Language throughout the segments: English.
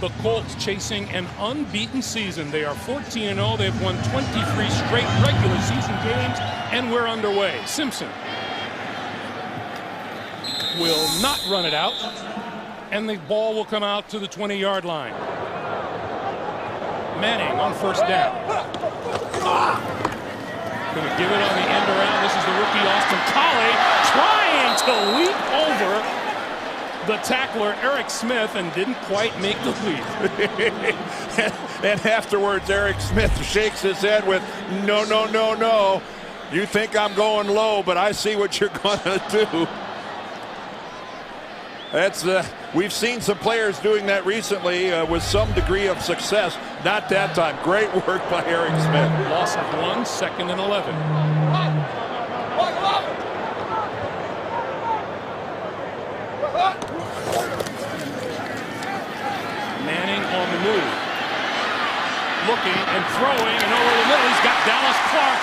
The Colts chasing an unbeaten season. They are 14-0. They've won 23 straight regular season games, and we're underway. Simpson will not run it out, and the ball will come out to the 20-yard line. Manning on first down. Going to give it on the end around. This is the rookie Austin Collie trying to leap over the tackler Eric Smith and didn't quite make the leap. And afterwards, Eric Smith shakes his head with, no, no, no, no. You think I'm going low, but I see what you're going to do. That's we've seen some players doing that recently with some degree of success. Not that time. Great work by Eric Smith. Loss of 1, 2nd and 11. Manning on the move. Looking and throwing, and over the middle, he's got Dallas Clark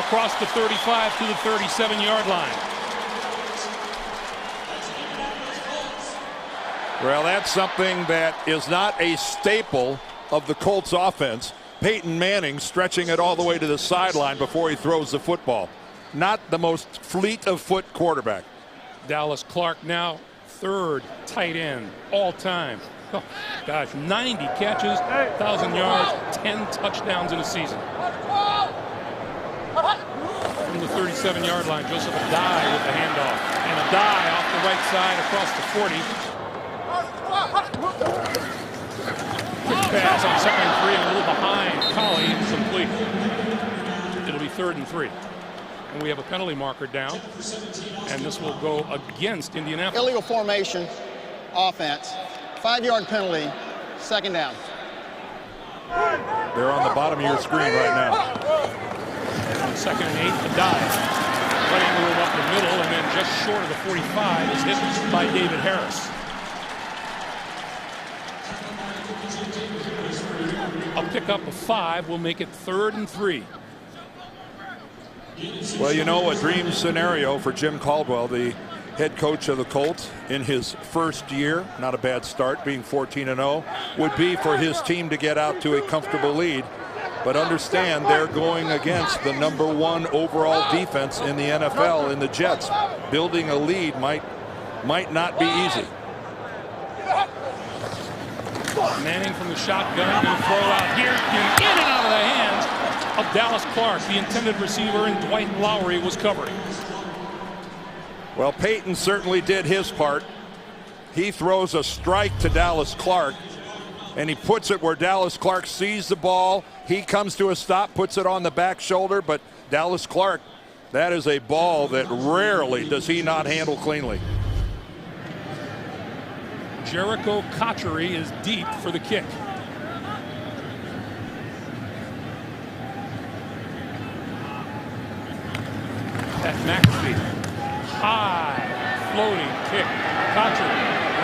across the 35 to the 37-yard line. Well, that's something that is not a staple of the Colts offense. Peyton Manning stretching it all the way to the sideline before he throws the football. Not the most fleet of foot quarterback. Dallas Clark now 3rd tight end all time. Oh, gosh, 90 catches, 1,000 yards, 10 touchdowns in a season. From the 37-yard line, Joseph Adai with the handoff. And Adai off the right side across the 40. Quick pass on 2nd and 3 and a little behind. Collie incomplete. It'll be 3rd and 3. And we have a penalty marker down. And this will go against Indianapolis. Illegal formation, offense. 5-yard penalty, 2nd down. They're on the bottom of your screen right now. On 2nd and 8, Adai. Cutting move up the middle, and then just short of the 45 is hit by David Harris. A pickup of 5 will make it 3rd and 3. Well, you know, a dream scenario for Jim Caldwell, the head coach of the Colts, in his first year, not a bad start, being 14-0, would be for his team to get out to a comfortable lead. But understand, they're going against the #1 overall defense in the NFL in the Jets. Building a lead might not be easy. Manning from the shotgun, going to throw out here, in and out of the hands of Dallas Clark. The intended receiver, and Dwight Lowry was covering. Well, Peyton certainly did his part. He throws a strike to Dallas Clark, and he puts it where Dallas Clark sees the ball. He comes to a stop, puts it on the back shoulder, but Dallas Clark, that is a ball that rarely does he not handle cleanly. Jericho Cotchery is deep for the kick. At McAfee. High floating kick. Cotchery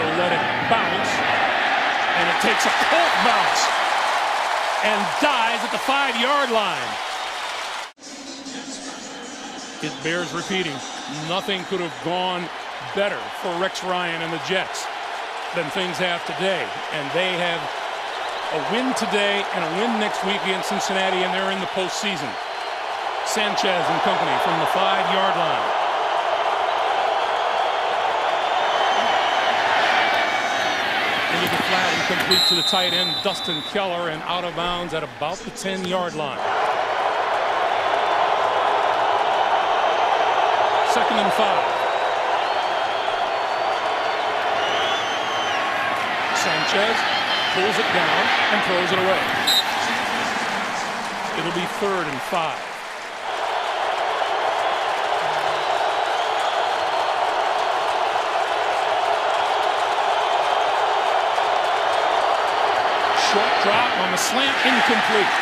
will let it bounce. And it takes a Colt bounce. And dies at the 5-yard line. It bears repeating. Nothing could have gone better for Rex Ryan and the Jets than things have today. And they have a win today and a win next week against Cincinnati, and they're in the postseason. Sanchez and company from the 5-yard line. Into the flat and complete to the tight end, Dustin Keller, and out of bounds at about the 10-yard line. 2nd and 5. Sanchez pulls it down and throws it away. It'll be 3rd and 5. Short drop on the slant, incomplete.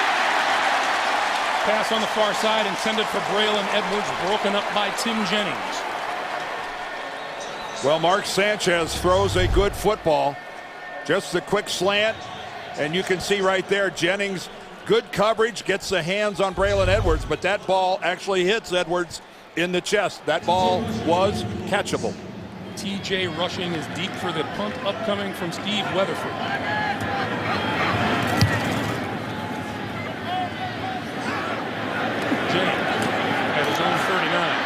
Pass on the far side intended for Braylon Edwards, broken up by Tim Jennings. Well, Mark Sanchez throws a good football. Just a quick slant, and you can see right there Jennings, good coverage, gets the hands on Braylon Edwards, but that ball actually hits Edwards in the chest. That ball was catchable. T.J. rushing is deep for the punt upcoming from Steve Weatherford. James at his own 39.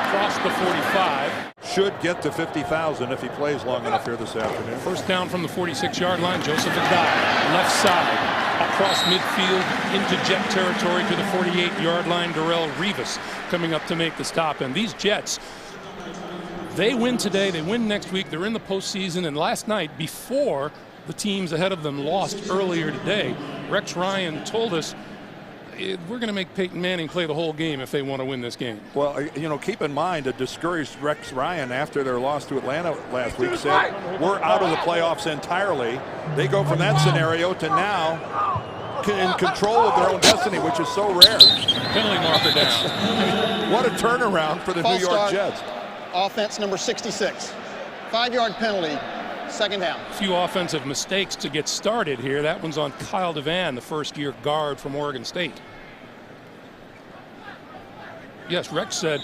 Across the 45. Should get to 50,000 if he plays long enough here this afternoon. First down from the 46-yard line. Joseph Adai, left side, across midfield into Jet territory to the 48-yard line. Darrelle Revis coming up to make the stop. And these Jets, they win today, they win next week, they're in the postseason. And last night, before the teams ahead of them lost earlier today, Rex Ryan told us, we're going to make Peyton Manning play the whole game if they want to win this game. Well, you know, keep in mind a discouraged Rex Ryan after their loss to Atlanta last week said we're out of the playoffs entirely. They go from that scenario to now in control of their own destiny, which is so rare. Penalty marker down. What a turnaround for the New York Jets. Offense number 66. 5-yard penalty. Second down. A few offensive mistakes to get started here. That one's on Kyle DeVan, the first-year guard from Oregon State. Yes, Rex said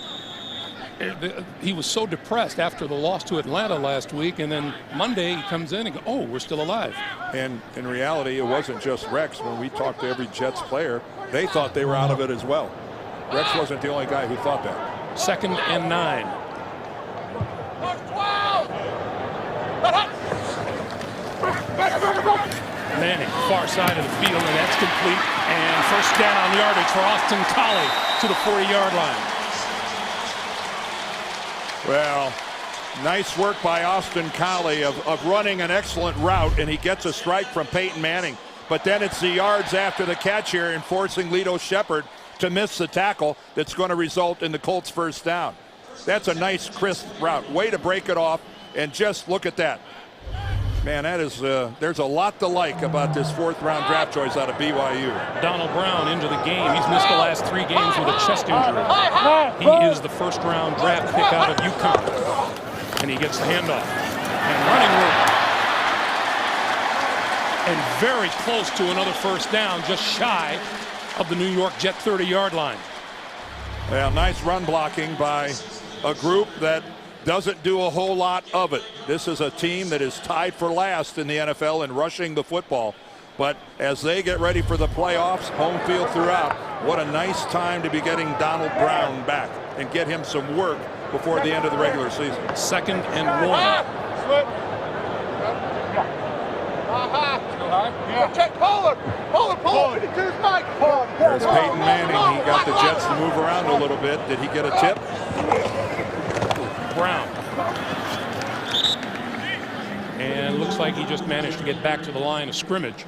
he was so depressed after the loss to Atlanta last week, and then Monday he comes in and goes, oh, we're still alive. And in reality, it wasn't just Rex. When we talked to every Jets player, they thought they were out of it as well. Rex wasn't the only guy who thought that. 2nd and 9. Manning, far side of the field, and that's complete. And first down yardage for Austin Collie to the 40-yard line. Well, nice work by Austin Collie of running an excellent route, and he gets a strike from Peyton Manning. But then it's the yards after the catch here and forcing Lito Shepherd to miss the tackle that's going to result in the Colts' first down. That's a nice, crisp route. Way to break it off, and just look at that. Man, that is there's a lot to like about this 4th-round draft choice out of BYU. Donald Brown into the game. He's missed the last 3 games with a chest injury. He is the 1st-round draft pick out of UConn. And he gets the handoff. And running room. And very close to another first down, just shy of the New York Jet 30-yard line. Well, nice run blocking by a group that doesn't do a whole lot of it. This is a team that is tied for last in the NFL in rushing the football. But as they get ready for the playoffs, home field throughout, what a nice time to be getting Donald Brown back and get him some work before the end of the regular season. 2nd and 1. There's Peyton Manning. He got the Jets to move around a little bit. Did he get a tip? Brown. And looks like he just managed to get back to the line of scrimmage.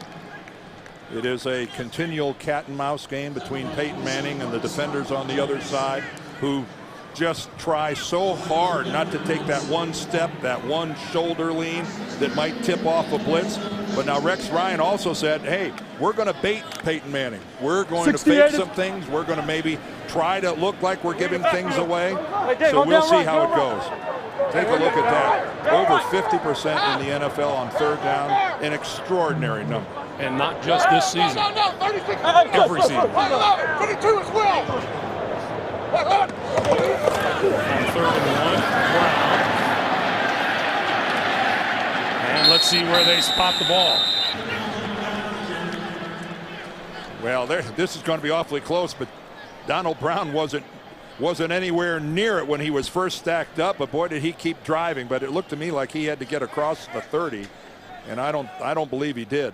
It is a continual cat and mouse game between Peyton Manning and the defenders on the other side, who just try so hard not to take that one step, that one shoulder lean that might tip off a blitz. But now Rex Ryan also said, hey, we're going to bait Peyton Manning. We're going to fake some things. We're going to maybe try to look like we're giving things away. So we'll see how it goes. Take a look at that. Over 50% in the NFL on 3rd down. An extraordinary number. And not just this season. Every season. 22 as well. On 3rd and 1, Brown. And let's see where they spot the ball. Well, this is going to be awfully close, but Donald Brown wasn't anywhere near it when he was first stacked up, but boy did he keep driving. But it looked to me like he had to get across the 30, and I don't believe he did.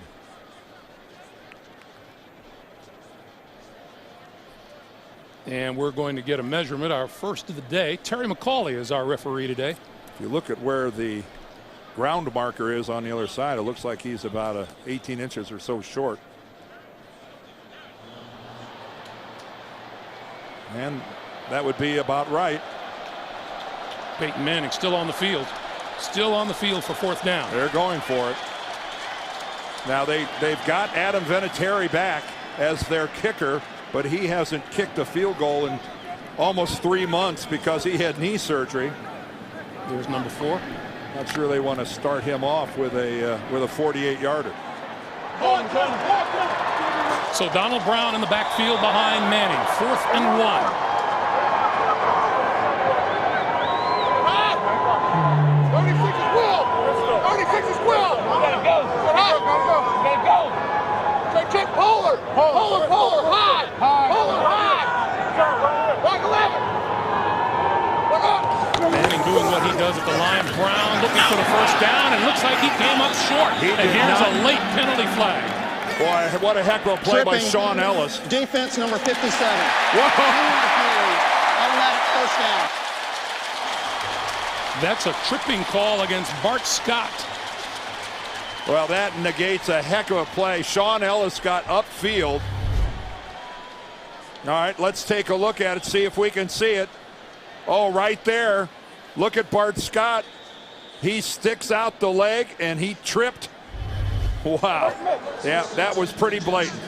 And we're going to get a measurement, our first of the day. Terry McCauley is our referee today. If you look at where the ground marker is on the other side, it looks like he's about 18 inches or so short. And that would be about right. Peyton Manning still on the field. Still on the field for 4th down. They're going for it. Now they've got Adam Vinatieri back as their kicker, but he hasn't kicked a field goal in almost 3 months because he had knee surgery. There's number 4. Not sure they want to start him off with a 48-yarder. So Donald Brown in the backfield behind Manning. 4th and 1. Hold him high. Hold him high. Back 11. Manning doing what he does at the line. Brown looking for the first down, and looks like he came up short. And here's a late penalty flag. Boy, what a heck of a play by Tripping. Sean Ellis. Defense number 57. Whoa. Automatic first down. That's a tripping call against Bart Scott. Well, that negates a heck of a play. Sean Ellis got upfield. All right, let's take a look at it, see if we can see it. Oh, right there. Look at Bart Scott. He sticks out the leg, and he tripped. Wow. Yeah, that was pretty blatant.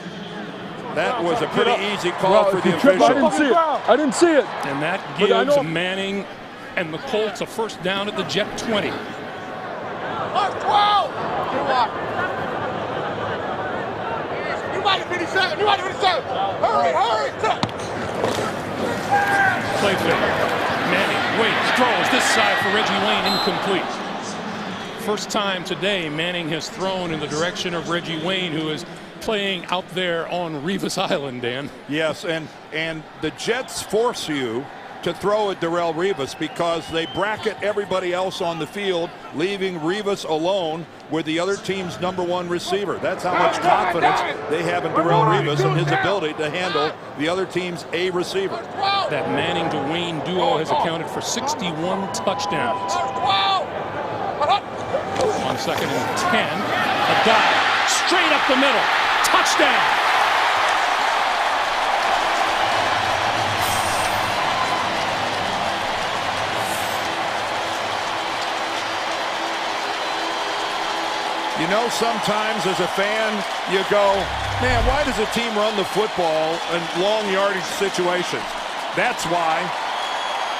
That was a pretty easy call for the official. I didn't see it. I didn't see it. And that gives Manning and the Colts a first down at the Jet 20. 12. You might have 57. You might have 57. Hurry. Play fake. Manning waits, throws this side for Reggie Wayne, incomplete. First time today Manning has thrown in the direction of Reggie Wayne, who is playing out there on Revis Island, Dan. Yes, and the Jets force you to throw at Darrelle Revis because they bracket everybody else on the field, leaving Revis alone with the other team's #1 receiver. That's how much confidence they have in Darrelle Revis and his ability to handle the other team's A receiver. That Manning to Wayne duo has accounted for 61 touchdowns. On 2nd and 10, a dive straight up the middle, touchdown. You know, sometimes as a fan, you go, man, why does a team run the football in long yardage situations? That's why.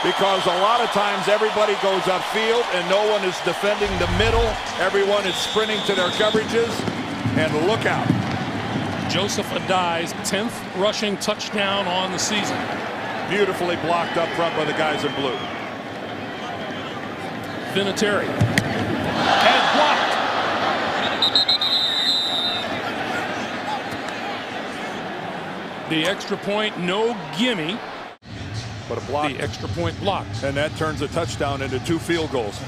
Because a lot of times everybody goes upfield and no one is defending the middle. Everyone is sprinting to their coverages. And look out. Joseph Adai's 10th rushing touchdown on the season. Beautifully blocked up front by the guys in blue. Vinatieri has blocked. The extra point, no gimme. But a block. The extra point blocked. And that turns a touchdown into 2 field goals.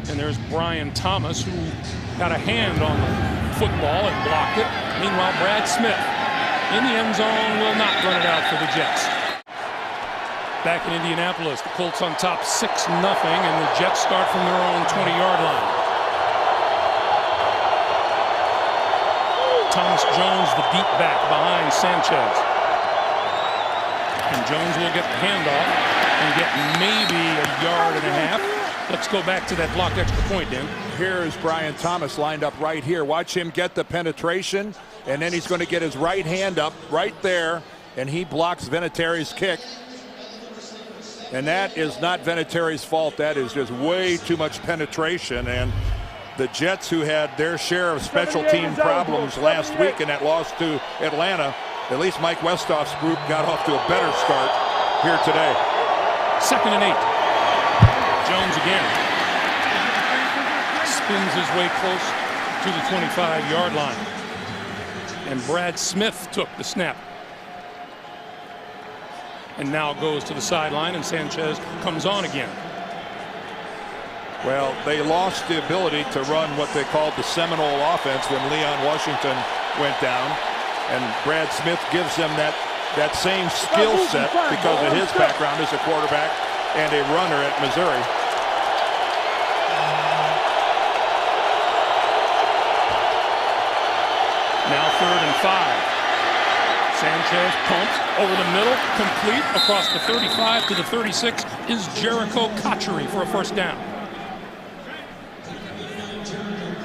And there's Brian Thomas, who got a hand on the football and blocked it. Meanwhile, Brad Smith in the end zone will not run it out for the Jets. Back in Indianapolis, the Colts on top 6-0, and the Jets start from their own 20-yard line. Thomas Jones, the deep back behind Sanchez. And Jones will get the handoff and get maybe a yard and a half. Let's go back to that blocked extra point, Dan. Here's Brian Thomas lined up right here. Watch him get the penetration, and then he's going to get his right hand up right there, and he blocks Vinatieri's kick. And that is not Vinatieri's fault. That is just way too much penetration. And the Jets, who had their share of special team problems last week in that loss to Atlanta, at least Mike Westhoff's group got off to a better start here today. 2nd and 8. Jones again. Spins his way close to the 25-yard line. And Brad Smith took the snap. And now goes to the sideline, and Sanchez comes on again. Well, they lost the ability to run what they called the Seminole offense when Leon Washington went down. And Brad Smith gives them that same skill set because of his background as a quarterback and a runner at Missouri. Now 3rd and 5. Sanchez pumps over the middle, complete across the 35 to the 36 is Jericho Cotchery for a first down.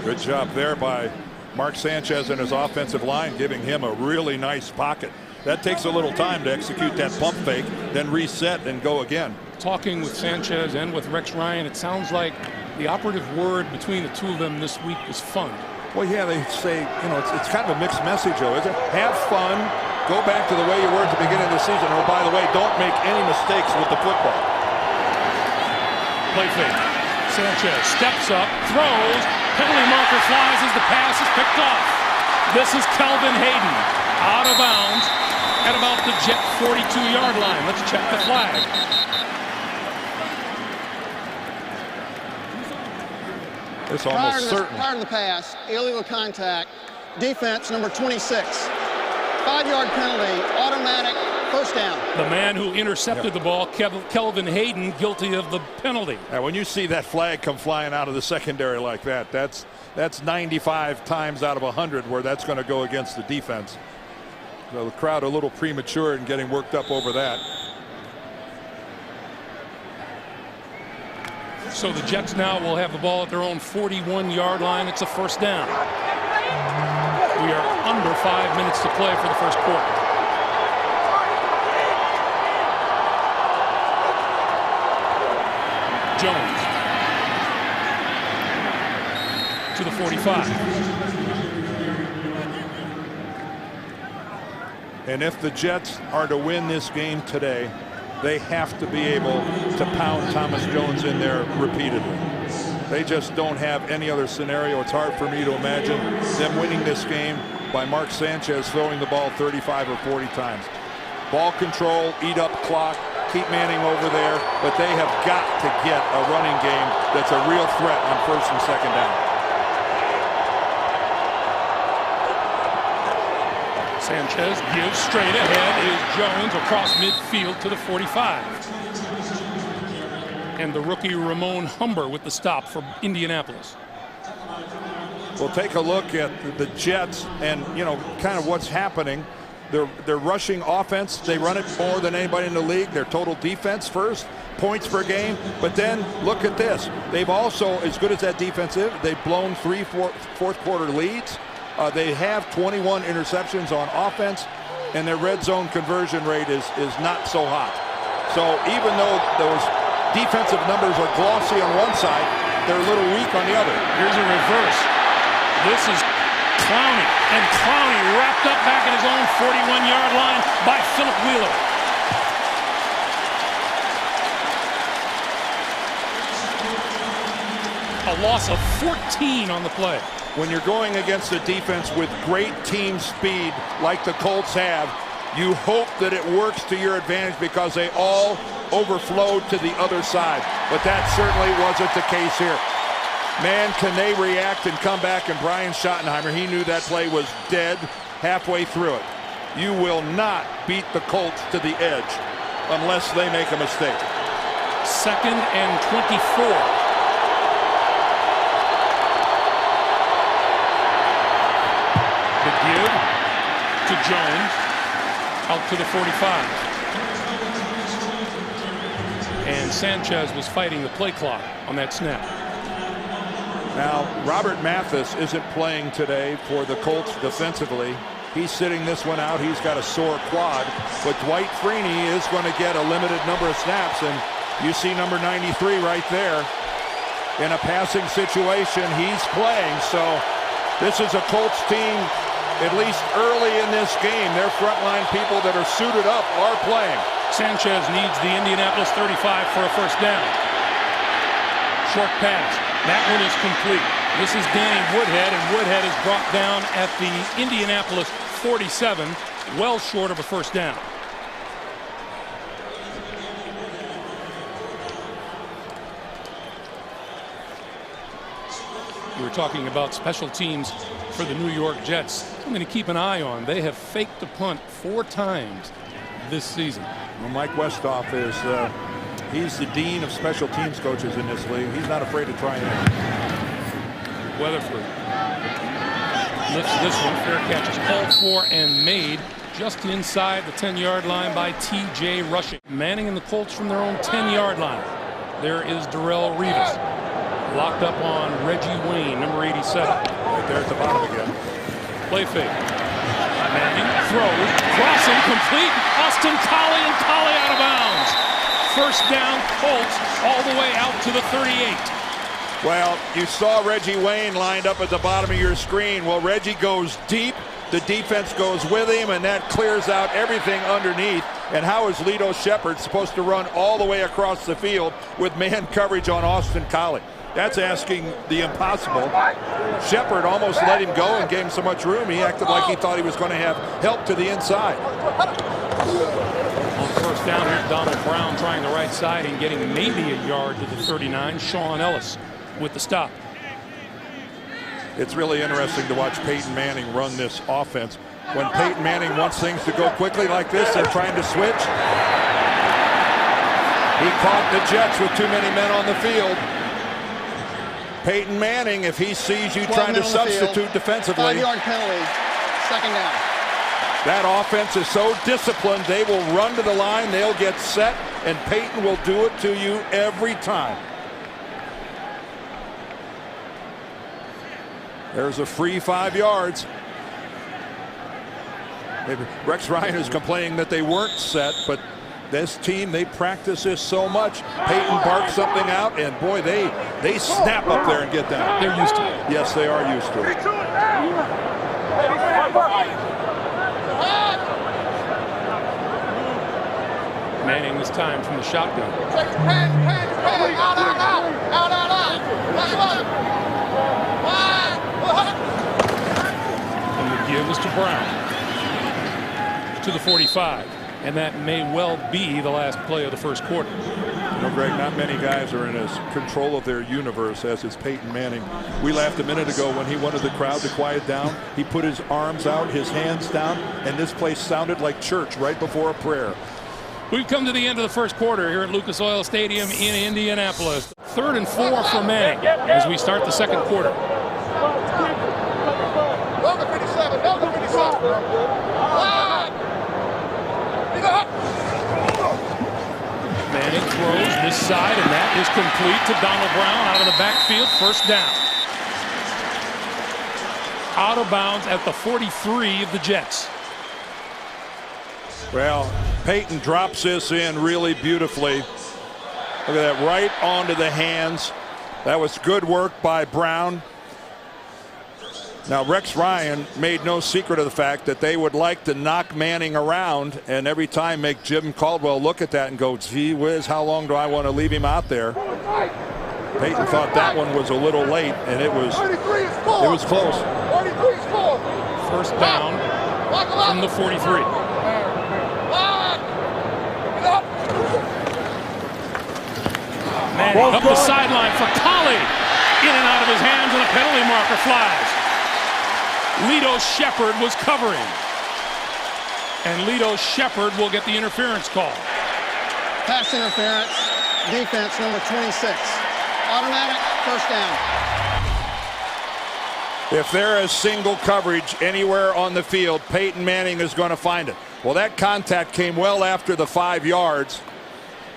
Good job there by Mark Sanchez and his offensive line, giving him a really nice pocket. That takes a little time to execute that pump fake, then reset and go again. Talking with Sanchez and with Rex Ryan, it sounds like the operative word between the two of them this week was fun. Well, yeah, they say, you know, it's kind of a mixed message, though, isn't it? Have fun. Go back to the way you were at the beginning of the season. Oh, by the way, don't make any mistakes with the football. Play fake. Sanchez steps up, throws, penalty marker flies as the pass is picked off. This is Kelvin Hayden. Out of bounds at about the Jet 42-yard line. Let's check the flag. It's almost certain. Prior to the pass, illegal contact, defense number 26. 5-yard penalty, automatic first down. The man who intercepted the ball, Kelvin Hayden, guilty of the penalty. Now, when you see that flag come flying out of the secondary like that, that's 95 times out of 100 where that's going to go against the defense. So the crowd a little premature in getting worked up over that. So the Jets now will have the ball at their own 41-yard line. It's a first down. We are under 5 minutes to play for the first quarter. Jones to the 45. And if the Jets are to win this game today, they have to be able to pound Thomas Jones in there repeatedly. They just don't have any other scenario. It's hard for me to imagine them winning this game by Mark Sanchez throwing the ball 35 or 40 times. Ball control, eat up clock, keep Manning over there, but they have got to get a running game that's a real threat on first and second down. Sanchez gives straight ahead is Jones across midfield to the 45. And the rookie Ramon Humber with the stop for Indianapolis. We'll take a look at the Jets and, you know, kind of what's happening. They're rushing offense. They run it more than anybody in the league. Their total defense first, points per game. But then look at this. They've also, as good as that defense is, they've blown fourth quarter leads. They have 21 interceptions on offense, and their red zone conversion rate is not so hot. So even though those defensive numbers are glossy on one side, they're a little weak on the other. Here's a reverse. This is Clowney, and Clowney wrapped up back at his own 41-yard line by Philip Wheeler. A loss of 14 on the play. When you're going against a defense with great team speed like the Colts have, you hope that it works to your advantage because they all overflowed to the other side. But that certainly wasn't the case here. Man, can they react and come back, and Brian Schottenheimer, he knew that play was dead halfway through it. You will not beat the Colts to the edge unless they make a mistake. 2nd and 24. The give to Jones, out to the 45. And Sanchez was fighting the play clock on that snap. Now, Robert Mathis isn't playing today for the Colts defensively. He's sitting this one out. He's got a sore quad. But Dwight Freeney is going to get a limited number of snaps. And you see number 93 right there. In a passing situation, he's playing. So this is a Colts team, at least early in this game. Their frontline people that are suited up are playing. Sanchez needs the Indianapolis 35 for a first down. Short pass. That one is complete. This is Danny Woodhead, and Woodhead is brought down at the Indianapolis 47, well short of a first down. We were talking about special teams for the New York Jets. Something to keep an eye on. They have faked a punt 4 times this season. Well, Mike Westhoff is he's the dean of special teams coaches in this league. He's not afraid to try it. Weatherford lifts this one. Fair catch is called for and made just inside the 10-yard line by T.J. Rushing. Manning and the Colts from their own 10-yard line. There is Darrelle Revis. Locked up on Reggie Wayne, number 87. Right there at the bottom again. Play fake. Manning throws. Crossing complete. Austin Collie, and Collie out of bounds. First down, Colts, all the way out to the 38. Well, you saw Reggie Wayne lined up at the bottom of your screen. Well, Reggie goes deep The defense goes with him, and that clears out everything underneath. And how is Lito Shepherd supposed to run all the way across the field with man coverage on Austin Collie? That's asking the impossible. Shepherd almost let him go and gave him so much room, he acted like he thought he was going to have help to the inside. On first down here, Donald Brown trying the right side and getting maybe a yard to the 39. Sean Ellis with the stop. It's really interesting to watch Peyton Manning run this offense. When Peyton Manning wants things to go quickly like this and trying to switch, he caught the Jets with too many men on the field. Peyton Manning, if he sees you trying to substitute defensively. 5-yard penalty, second down. That offense is so disciplined, they will run to the line, they'll get set, and Peyton will do it to you every time. There's a free 5 yards. Rex Ryan is complaining that they weren't set, but this team, they practice this so much. Peyton barks something out, and boy, they snap up there and get down. They're used to it. Yes, they are used to it. Manning this time from the shotgun. And the give is to Brown. To the 45. And that may well be the last play of the first quarter. You know, Greg, not many guys are in as control of their universe as is Peyton Manning. We laughed a minute ago when he wanted the crowd to quiet down. He put his arms out, his hands down, and this place sounded like church right before a prayer. We've come to the end of the first quarter here at Lucas Oil Stadium in Indianapolis. 3rd and 4 for Manning as we start the second quarter. Manning throws this side, and that is complete to Donald Brown out of the backfield. First down. Out of bounds at the 43 of the Jets. Well, Peyton drops this in really beautifully. Look at that, right onto the hands. That was good work by Brown. Now, Rex Ryan made no secret of the fact that they would like to knock Manning around and every time make Jim Caldwell look at that and go, gee whiz, how long do I want to leave him out there? Peyton thought that one was a little late, and it was close. First down from the 43. Manning up the sideline for Collie. In and out of his hands, and a penalty marker flies. Lito Shepherd was covering. And Lito Shepherd will get the interference call. Pass interference, defense number 26. Automatic, first down. If there is single coverage anywhere on the field, Peyton Manning is going to find it. Well, that contact came well after the 5 yards.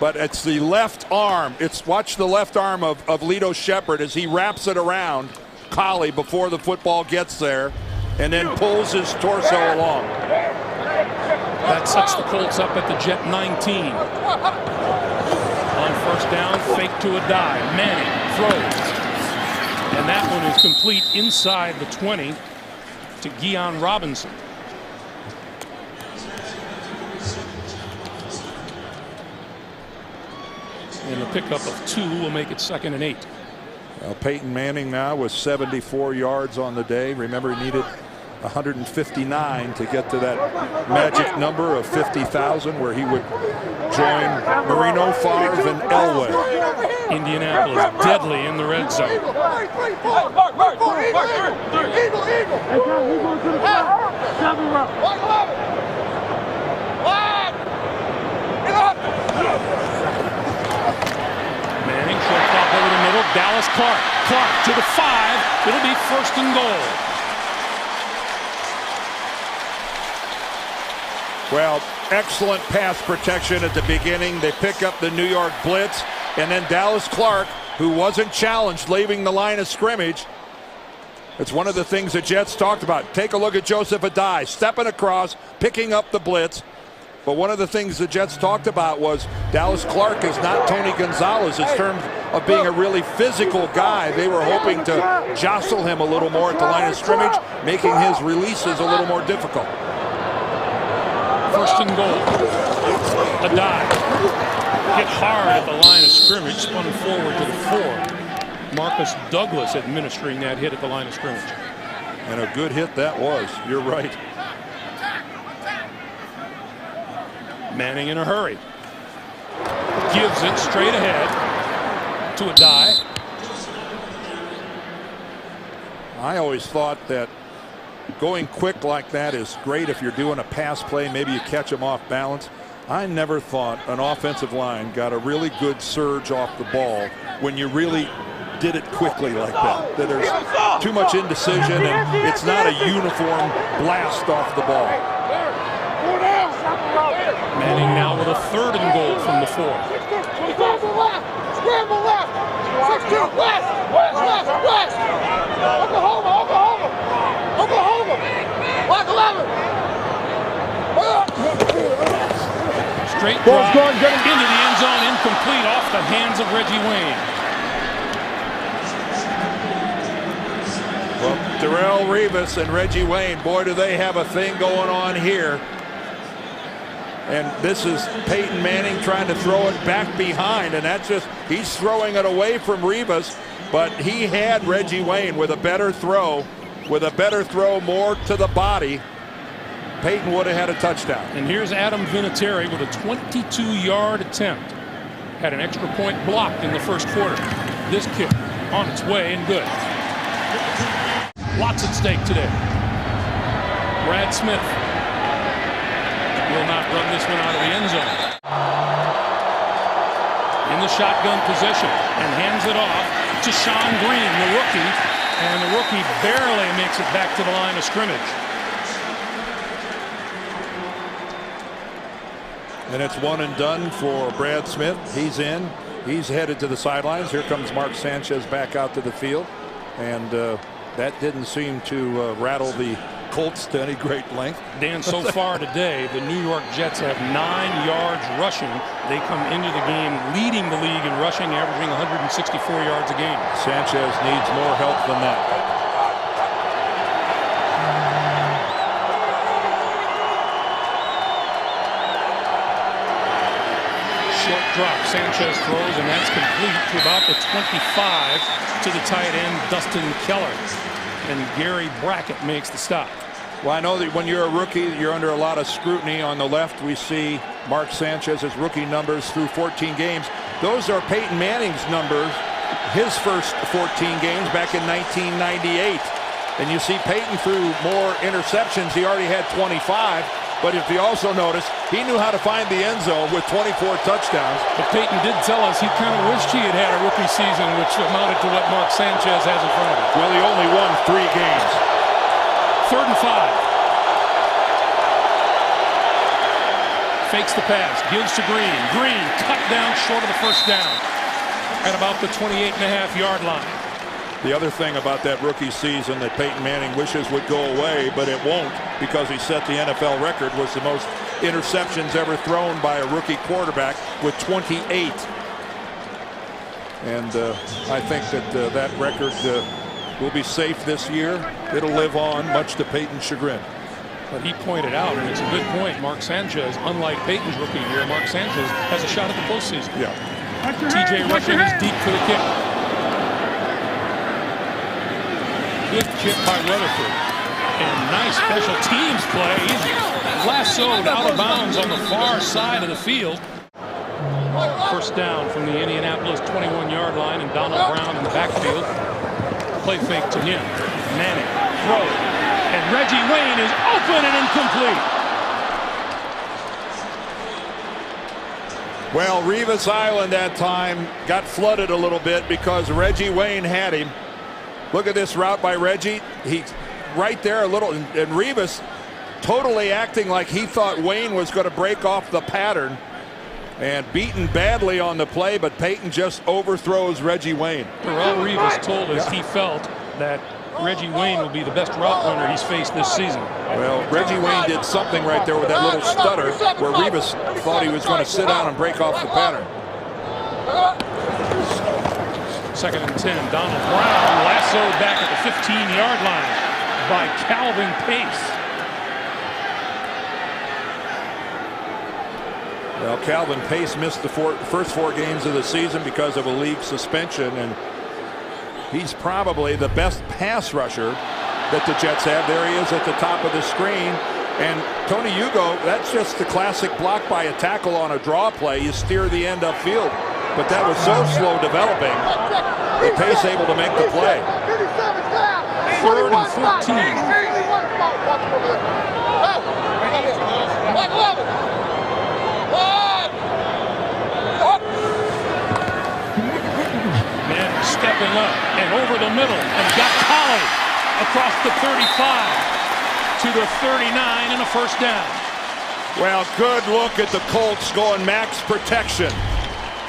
But it's the left arm. Watch the left arm of Lito Shepherd as he wraps it around Collie before the football gets there and then pulls his torso along. That sets the Colts up at the Jet 19. On first down, fake to a dive. Manning throws. And that one is complete inside the 20 to Guion Robinson. And the pickup of 2 will make it 2nd and 8. Well, Peyton Manning now with 74 yards on the day. Remember, he needed 159 to get to that magic number of 50,000 where he would join Marino, Favre, and Elway. Indianapolis deadly in the red zone. Manning short pop over the middle. Dallas Clark to the 5. It'll be 1st and goal. Well, excellent pass protection at the beginning. They pick up the New York blitz, and then Dallas Clark, who wasn't challenged, leaving the line of scrimmage. It's one of the things the Jets talked about. Take a look at Joseph Adai stepping across, picking up the blitz. But one of the things the Jets talked about was Dallas Clark is not Tony Gonzalez. It's of being a really physical guy. They were hoping to jostle him a little more at the line of scrimmage, making his releases a little more difficult. First and goal. A dive. Hit hard at the line of scrimmage, spun forward to the 4. Marcus Douglas administering that hit at the line of scrimmage. And a good hit that was. You're right. Manning in a hurry. Gives it straight ahead to a dive. I always thought that going quick like that is great if you're doing a pass play. Maybe you catch them off balance. I never thought an offensive line got a really good surge off the ball when you really did it quickly like that. That there's too much indecision and it's not a uniform blast off the ball. Manning now with a 3rd and goal from the 4. Scramble left! Scramble left! 6-2 west! West! West! Oklahoma! Oklahoma! Oklahoma! Block 11! Straight drive into the end zone, incomplete off the hands of Reggie Wayne. Well, Darrelle Revis and Reggie Wayne, boy, do they have a thing going on here. And this is Peyton Manning trying to throw it back behind, and that's just, he's throwing it away from Revis, but he had Reggie Wayne with a better throw, more to the body. Peyton would have had a touchdown. And here's Adam Vinatieri with a 22-yard attempt. Had an extra point blocked in the first quarter. This kick on its way and good. Lots at stake today. Brad Smith will not run this one out of the end zone. In the shotgun position and hands it off to Sean Green, the rookie. And the rookie barely makes it back to the line of scrimmage. And it's 1 and done for Brad Smith. He's in. He's headed to the sidelines. Here comes Mark Sanchez back out to the field. And that didn't seem to rattle the Colts to any great length. Dan, so far today, the New York Jets have 9 yards rushing. They come into the game leading the league in rushing, averaging 164 yards a game. Sanchez needs more help than that. Short drop. Sanchez throws, and that's complete to about the 25 to the tight end, Dustin Keller. And Gary Brackett makes the stop. Well, I know that when you're a rookie, you're under a lot of scrutiny. On the left, we see Mark Sanchez's rookie numbers through 14 games. Those are Peyton Manning's numbers, his first 14 games back in 1998. And you see Peyton threw more interceptions. He already had 25. But if you also notice, he knew how to find the end zone with 24 touchdowns. But Peyton did tell us he kind of wished he had a rookie season, which amounted to what Mark Sanchez has in front of him. Well, he only won 3 games. 3rd and 5. Fakes the pass, gives to Green. Green cut down short of the first down at about the 28.5-yard line. The other thing about that rookie season that Peyton Manning wishes would go away, but it won't because he set the NFL record, was the most interceptions ever thrown by a rookie quarterback with 28. And I think that that record will be safe this year. It'll live on, much to Peyton's chagrin. But he pointed out, and it's a good point, Mark Sanchez, unlike Peyton's rookie year, Mark Sanchez has a shot at the postseason. Yeah. TJ Rushing is deep for the kick. Good kick by Rutherford. And nice special teams play. He's lassoed out of bounds on the far side of the field. First down from the Indianapolis 21-yard line, and Donald Brown in the backfield. Play fake to him. Manning throws. And Reggie Wayne is open and incomplete. Well, Revis Island that time got flooded a little bit because Reggie Wayne had him. Look at this route by Reggie. He's right there a little, and Revis totally acting like he thought Wayne was going to break off the pattern, and beaten badly on the play, but Peyton just overthrows Reggie Wayne. Darrelle Revis told us he felt that Reggie Wayne will be the best route runner he's faced this season. Well, Reggie Wayne did something right there with that little stutter where Revis thought he was going to sit down and break off the pattern. 2nd and 10. Donald Brown lassoed back at the 15-yard line by Calvin Pace. Well, Calvin Pace missed the first 4 games of the season because of a league suspension, and he's probably the best pass rusher that the Jets have. There he is at the top of the screen. And Tony Hugo, that's just the classic block by a tackle on a draw play. You steer the end upfield. But that was so slow developing that Pace able to make the play. 3rd and 14. Man stepping up and over the middle and got Collie across the 35 to the 39 and a first down. Well, good look at the Colts going max protection.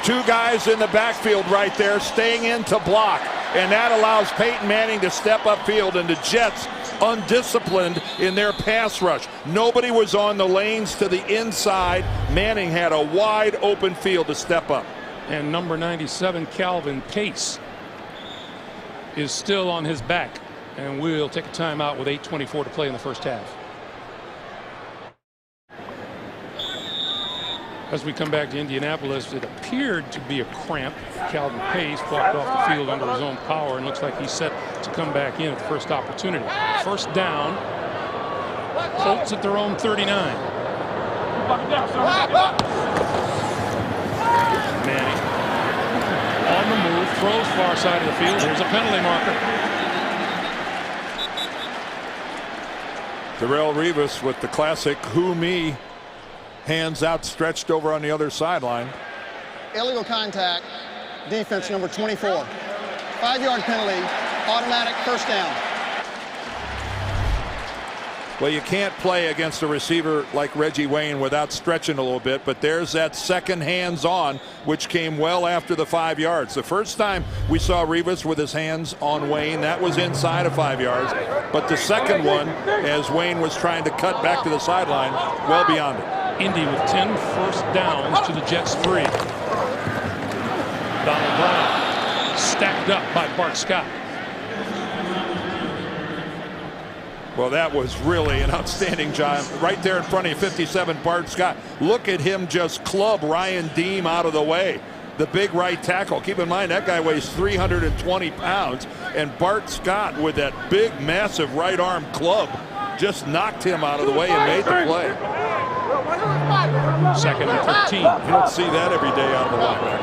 2 guys in the backfield right there staying in to block, and that allows Peyton Manning to step upfield, and the Jets undisciplined in their pass rush. Nobody was on the lanes to the inside. Manning had a wide open field to step up. And number 97, Calvin Pace, is still on his back, and we'll take a timeout with 8:24 to play in the first half. As we come back to Indianapolis, it appeared to be a cramp. Calvin Pace walked off the field under his own power and looks like he's set to come back in at the first opportunity. First down. Colts at their own 39. Manning on the move, throws far side of the field. Here's a penalty marker. Darrelle Revis with the classic "who me," hands outstretched over on the other sideline. Illegal contact, defense number 24. 5-yard penalty, automatic first down. Well, you can't play against a receiver like Reggie Wayne without stretching a little bit, but there's that second hands-on, which came well after the 5 yards. The first time we saw Revis with his hands on Wayne, that was inside of 5 yards, but the second one, as Wayne was trying to cut back to the sideline, well beyond it. Indy with 10 first downs to the Jets 3. Donald Brown stacked up by Bart Scott. Well, that was really an outstanding job. Right there in front of you, 57, Bart Scott. Look at him just club Ryan Deem out of the way. The big right tackle. Keep in mind, that guy weighs 320 pounds. And Bart Scott, with that big, massive right arm club, just knocked him out of the way and made the play. 2nd and 15. You don't see that every day out of a linebacker.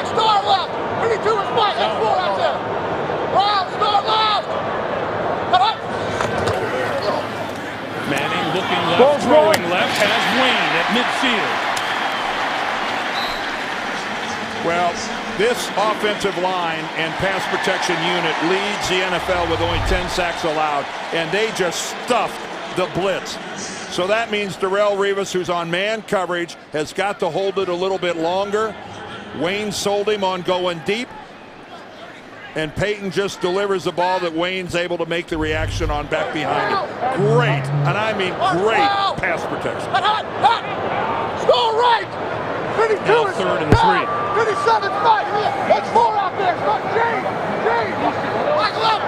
Star left. 32 is right. That's 4 out there. Star left. Manning looking left, throwing left, has Wayne at midfield. Well, this offensive line and pass protection unit leads the NFL with only 10 sacks allowed, and they just stuffed the blitz. So that means Darrelle Revis, who's on man coverage, has got to hold it a little bit longer. Wayne sold him on going deep, and Peyton just delivers the ball that Wayne's able to make the reaction on back behind him. Great, and I mean great pass protection. Score right. 52 Now 3rd and 3. 57 fight. That's 4 out there. James. Michael up.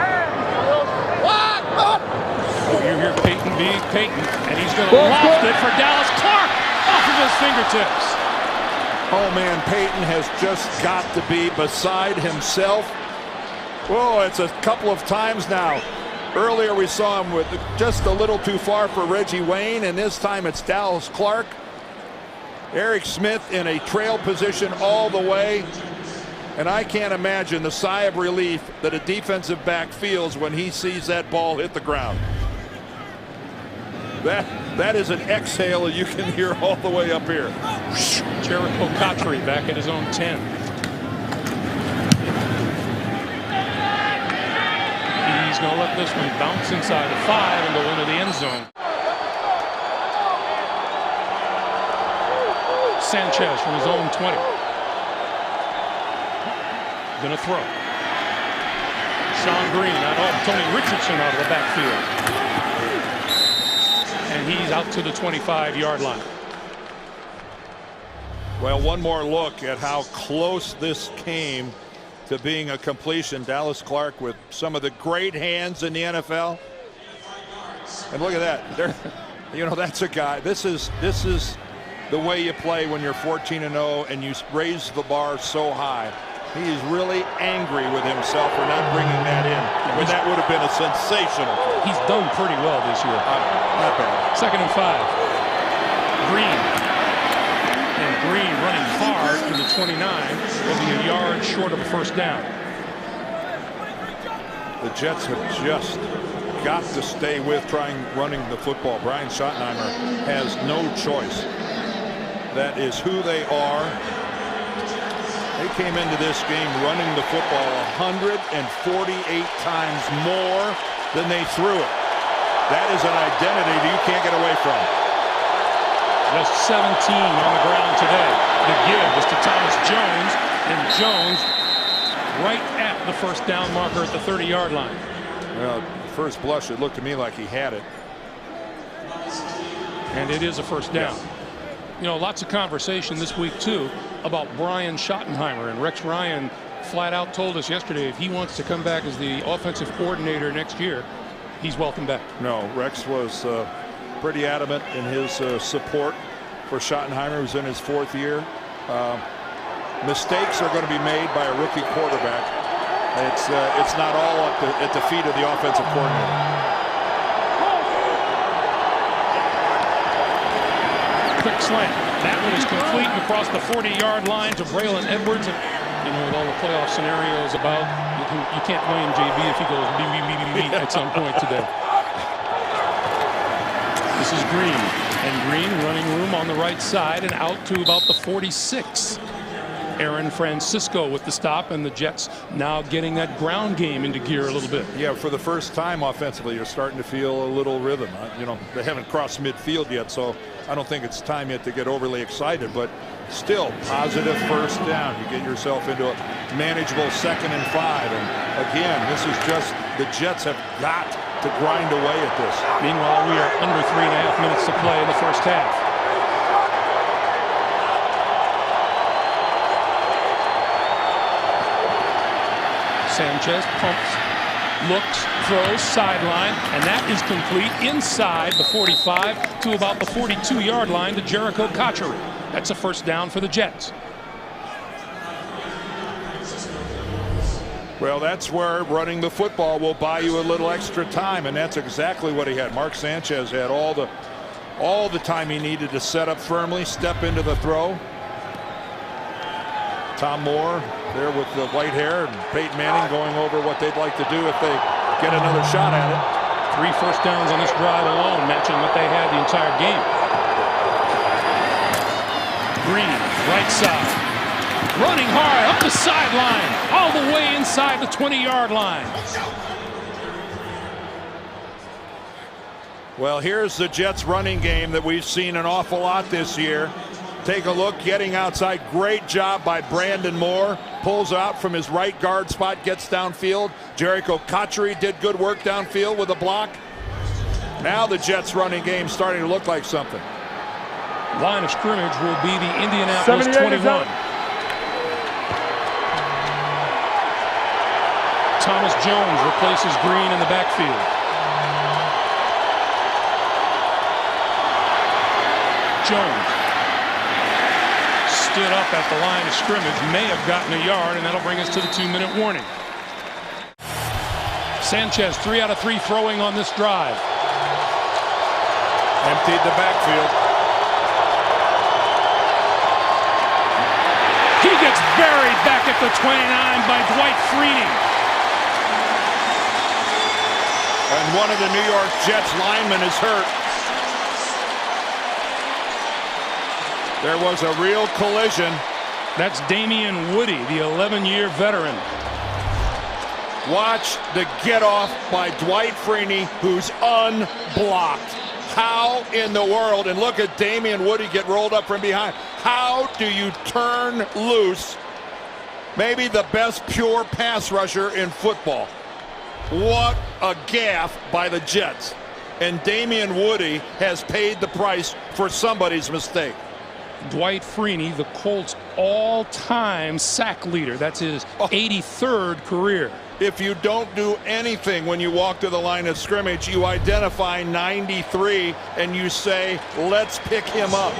You hear Peyton being Peyton, and he's going to loft it for Dallas Clark off of his fingertips. Oh man, Peyton has just got to be beside himself. Whoa, it's a couple of times now. Earlier we saw him with just a little too far for Reggie Wayne, and this time it's Dallas Clark. Eric Smith in a trail position all the way. And I can't imagine the sigh of relief that a defensive back feels when he sees that ball hit the ground. That is an exhale you can hear all the way up here. Jericho Cotchery back at his own 10. He's going to let this one bounce inside the 5 and go into the end zone. Sanchez from his own 20. Going to throw. Sean Green, Tony Richardson out of the backfield. And he's out to the 25-yard line. Well, one more look at how close this came to being a completion. Dallas Clark with some of the great hands in the NFL. And look at that. There, you know, that's a guy. This is the way you play when you're 14-0 and you raise the bar so high. He's really angry with himself for not bringing that in. When that would have been a sensational. He's done pretty well this year. Not bad. 2nd and 5. Green. And Green running hard to the 29 will be a yard short of a first down. The Jets have just got to stay with running the football. Brian Schottenheimer has no choice. That is who they are. They came into this game running the football 148 times more than they threw it. That is an identity that you can't get away from. Just 17 on the ground today. The give is to Thomas Jones, and Jones right at the first down marker at the 30-yard line. Well, first blush, it looked to me like he had it. And it is a first down. Yeah. You know, lots of conversation this week, too, about Brian Schottenheimer. And Rex Ryan flat out told us yesterday if he wants to come back as the offensive coordinator next year, he's welcome back. No, Rex was pretty adamant in his support for Schottenheimer, who's in his 4th year. Mistakes are going to be made by a rookie quarterback. It's not all at the feet of the offensive coordinator. Quick slant. That one is complete and across the 40-yard line to Braylon Edwards. And, you know, with all the playoff scenarios about, you can't blame JB if he goes beep at some point today. This is Green. And Green running room on the right side and out to about the 46. Aaron Francisco with the stop, and the Jets now getting that ground game into gear a little bit. Yeah, for the first time offensively, you're starting to feel a little rhythm. You know, they haven't crossed midfield yet, so I don't think it's time yet to get overly excited, but still positive first down. You get yourself into a manageable 2nd and 5. And again, this is just the Jets have got to grind away at this. Meanwhile, we are under 3.5 minutes to play in the first half. Sanchez pumps, looks, throws, sideline, and that is complete inside the 45 to about the 42-yard line to Jericho Cotchery. That's a first down for the Jets. Well, that's where running the football will buy you a little extra time, and that's exactly what he had. Mark Sanchez had all the time he needed to set up firmly, step into the throw. Tom Moore there with the white hair, and Peyton Manning going over what they'd like to do if they get another shot at it. 3 first downs on this drive alone, matching what they had the entire game. Green, right side. Running hard up the sideline, all the way inside the 20-yard line. Well, here's the Jets running game that we've seen an awful lot this year. Take a look, getting outside. Great job by Brandon Moore. Pulls out from his right guard spot, gets downfield. Jericho Cotchery did good work downfield with a block. Now the Jets running game starting to look like something. Line of scrimmage will be the Indianapolis 21. Thomas Jones replaces Green in the backfield. Jones stood up at the line of scrimmage, may have gotten a yard, and that'll bring us to the 2-minute warning. Sanchez 3 out of 3 throwing on this drive. Emptied the backfield. He gets buried back at the 29 by Dwight Freeney. And one of the New York Jets linemen is hurt. There was a real collision. That's Damian Woody, the 11-year veteran. Watch the get off by Dwight Freeney, who's unblocked. How in the world, and look at Damian Woody get rolled up from behind. How do you turn loose maybe the best pure pass rusher in football? What a gaffe by the Jets. And Damian Woody has paid the price for somebody's mistake. Dwight Freeney, the Colts' all-time sack leader. That's his 83rd career. If you don't do anything when you walk to the line of scrimmage, you identify 93 and you say, let's pick him up.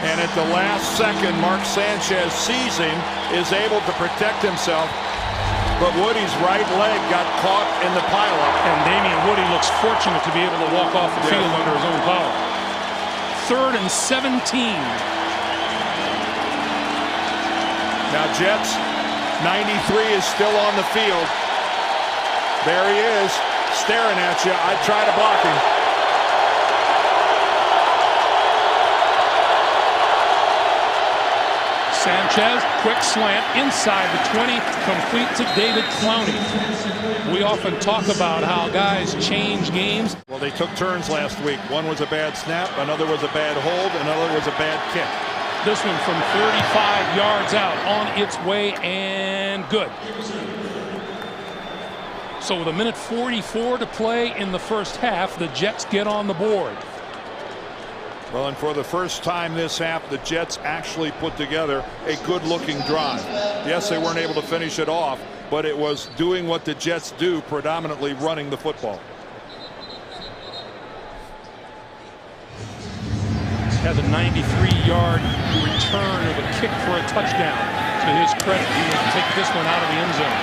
And at the last second, Mark Sanchez sees him, is able to protect himself, but Woody's right leg got caught in the pileup. And Damian Woody looks fortunate to be able to walk off the field under his own power. 3rd and 17. Now Jets, 93 is still on the field. There he is, staring at you. I'd try to block him. Sanchez, quick slant inside the 20, complete to David Clowney. We often talk about how guys change games. Well, they took turns last week. One was a bad snap, another was a bad hold, another was a bad kick. This one from 35 yards out, on its way, and good. So with 1:44 to play in the first half, the Jets get on the board. Well, and for the first time this half, the Jets actually put together a good-looking drive. Yes, they weren't able to finish it off, but it was doing what the Jets do, predominantly running the football. Has a 93-yard return of a kick for a touchdown. To his credit, he will take this one out of the end zone.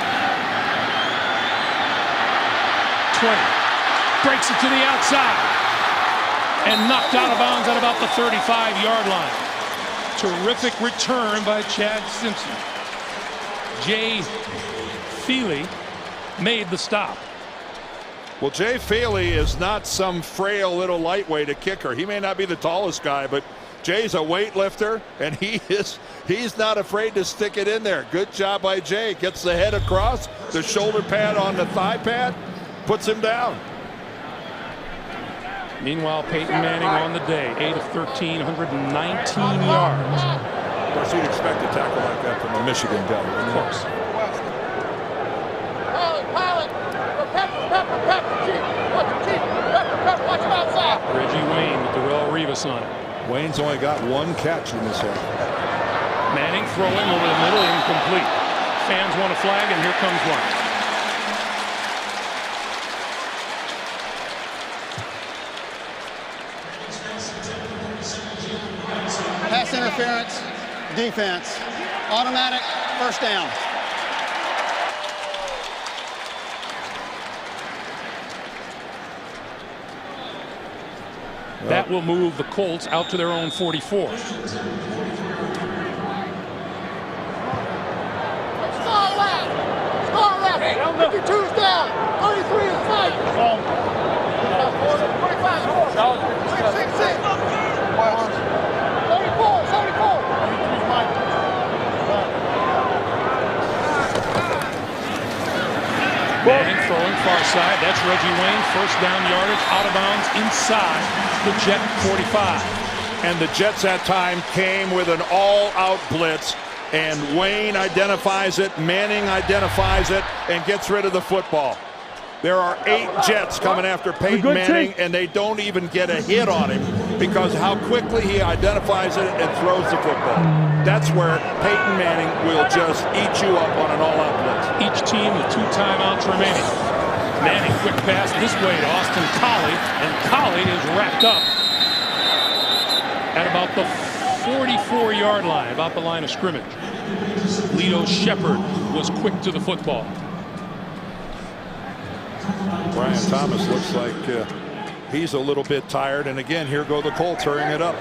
20. Breaks it to the outside. And knocked out of bounds at about the 35-yard line. Terrific return by Chad Simpson. Jay Feely made the stop. Well, Jay Feely is not some frail little lightweight, a kicker. He may not be the tallest guy, but Jay's a weightlifter, and he's not afraid to stick it in there. Good job by Jay. Gets the head across, the shoulder pad on the thigh pad, puts him down. Meanwhile, Peyton Manning on the day, 8 of 13, 119 yards. Of course, you'd expect a tackle like that from a Michigan guy. Of course. Reggie Wayne with Darrelle Revis on it. Wayne's only got one catch in this half. Manning throwing over the middle, incomplete. Fans want a flag, and here comes one. Pass interference, defense, automatic, first down. That will move the Colts out to their own 44. Score left. 52's down. 33 is fight. 25. 74. Manning throwing far side. That's Reggie Wayne. First down yardage, out of bounds inside the Jet 45. And the Jets that time came with an all-out blitz, and Wayne identifies it, Manning identifies it, and gets rid of the football. There are 8 Jets coming after Peyton Manning, and they don't even get a hit on him because how quickly he identifies it and throws the football. That's where Peyton Manning will just eat you up on an all-out blitz. Each team with 2 timeouts remaining. Manning quick pass this way to Austin Collie, and Collie is wrapped up at about the 44-yard line, about the line of scrimmage. Lito Shepherd was quick to the football. Brian Thomas looks like he's a little bit tired, and again, here go the Colts hurrying it up.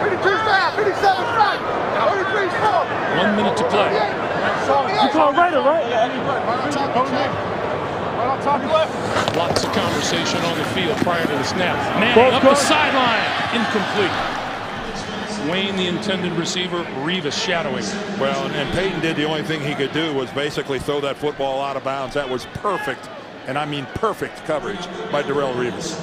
52's down. 57's right. 33's 4. 1 minute to play. You call Raider, right? Lots of conversation on the field prior to the snap. Manning up the sideline. Incomplete. Wayne, the intended receiver, Revis shadowing. Well, and Peyton did the only thing he could do was basically throw that football out of bounds. That was perfect, and I mean perfect coverage by Darrelle Revis.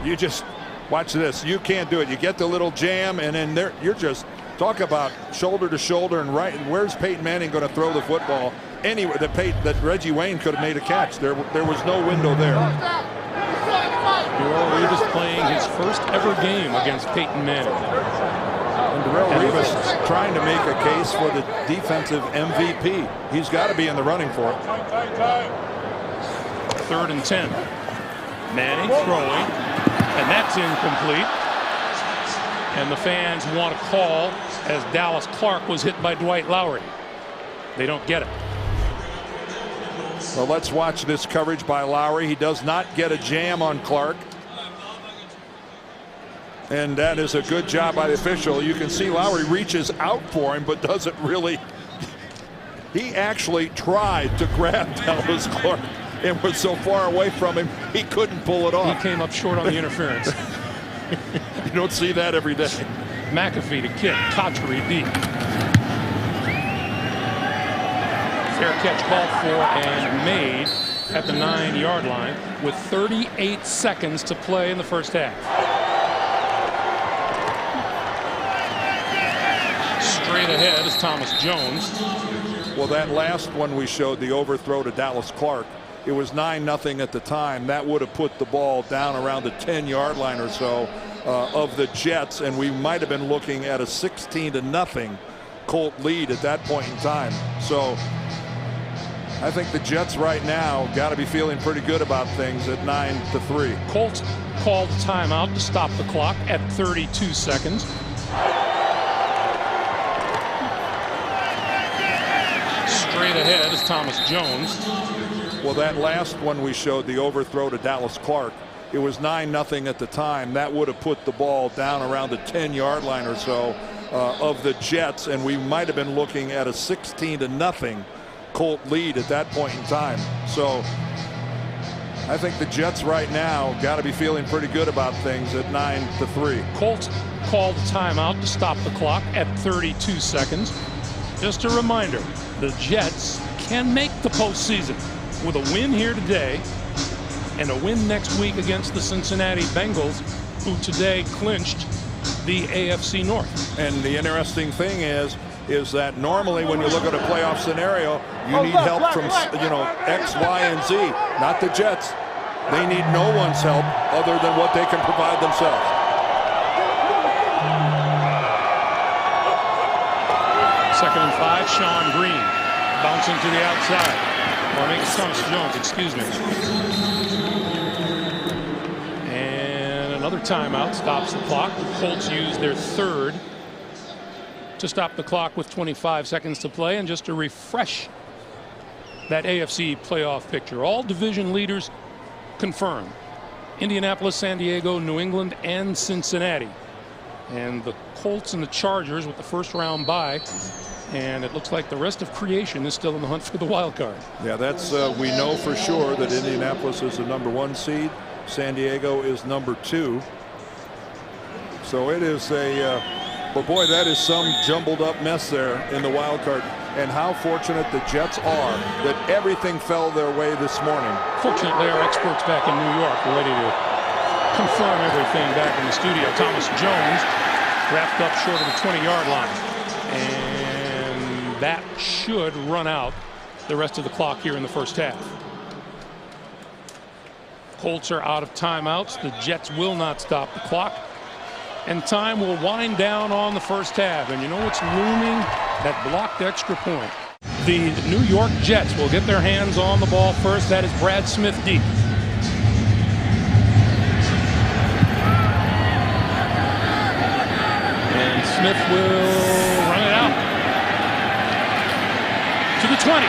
You just watch this. You can't do it. You get the little jam, and then there you're just talk about shoulder to shoulder and right. And where's Peyton Manning going to throw the football? anywhere that Reggie Wayne could have made a catch. There was no window there. Darrelle Revis playing his first ever game against Peyton Manning. And Darrelle Revis trying to make a case for the defensive MVP. He's got to be in the running for it. 3rd and 10. Manning throwing, and that's incomplete. And the fans want a call as Dallas Clark was hit by Dwight Lowry. They don't get it. Well, let's watch this coverage by Lowry. He does not get a jam on Clark. And that is a good job by the official. You can see Lowry reaches out for him, but doesn't really. He actually tried to grab Dallas Clark and was so far away from him, he couldn't pull it off. He came up short on the interference. You don't see that every day. McAfee to kick. Cotchery deep. Fair catch called for and made at the 9-yard line with 38 seconds to play in the first half. Straight ahead is Thomas Jones. Well, that last one we showed, the overthrow to Dallas Clark, it was 9-0 at the time. That would have put the ball down around the 10-yard line or so of the Jets, and we might have been looking at a 16-0 Colt lead at that point in time. So I think the Jets right now got to be feeling pretty good about things at 9-3. Colts called a timeout to stop the clock at 32 seconds. Straight ahead is Thomas Jones. Well, that last one we showed, the overthrow to Dallas Clark, it was 9-0 at the time. That would have put the ball down around the 10-yard line or so of the Jets, and we might have been looking at a 16-0 Colt lead at that point in time. So I think the Jets right now got to be feeling pretty good about things at 9-3. Colts called a timeout to stop the clock at 32 seconds. Just a reminder, the Jets can make the postseason with a win here today and a win next week against the Cincinnati Bengals, who today clinched the AFC North. And the interesting thing is that normally when you look at a playoff scenario, you need help from, X, Y, and Z, not the Jets. They need no one's help other than what they can provide themselves. Second and 5, Sean Green bouncing to the outside. Or I think it's Thomas Jones, excuse me. And another timeout stops the clock. The Colts use their 3rd to stop the clock with 25 seconds to play. And just to refresh that AFC playoff picture, all division leaders confirmed: Indianapolis, San Diego, New England, and Cincinnati. And the Colts and the Chargers with the first-round bye. And it looks like the rest of creation is still in the hunt for the wild card. Yeah, that's we know for sure that Indianapolis is the #1 seed. San Diego is #2. So it is but boy, that is some jumbled up mess there in the wild card. And how fortunate the Jets are that everything fell their way this morning. Fortunately, our experts back in New York are ready to confirm everything back in the studio. Thomas Jones wrapped up short of the 20-yard line. And that should run out the rest of the clock here in the first half. Colts are out of timeouts. The Jets will not stop the clock. And time will wind down on the first half. And you know what's looming? That blocked extra point. The New York Jets will get their hands on the ball first. That is Brad Smith deep. And Smith will run it out to the 20.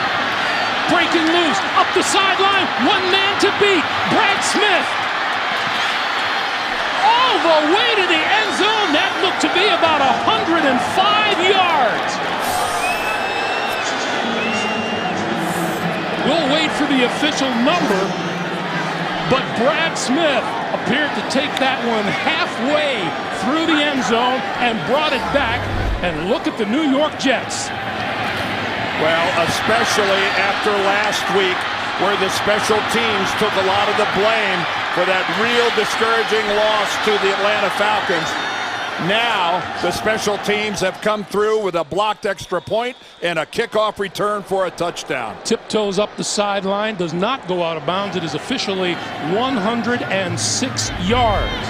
Breaking loose, up the sideline, one man to beat, Brad Smith. All the way to the end zone. That looked to be about 105 yards. We'll wait for the official number, but Brad Smith appeared to take that one halfway through the end zone and brought it back. And look at the New York Jets. Well, especially after last week, where the special teams took a lot of the blame for that real discouraging loss to the Atlanta Falcons. Now the special teams have come through with a blocked extra point and a kickoff return for a touchdown. Tiptoes up the sideline, does not go out of bounds. It is officially 106 yards.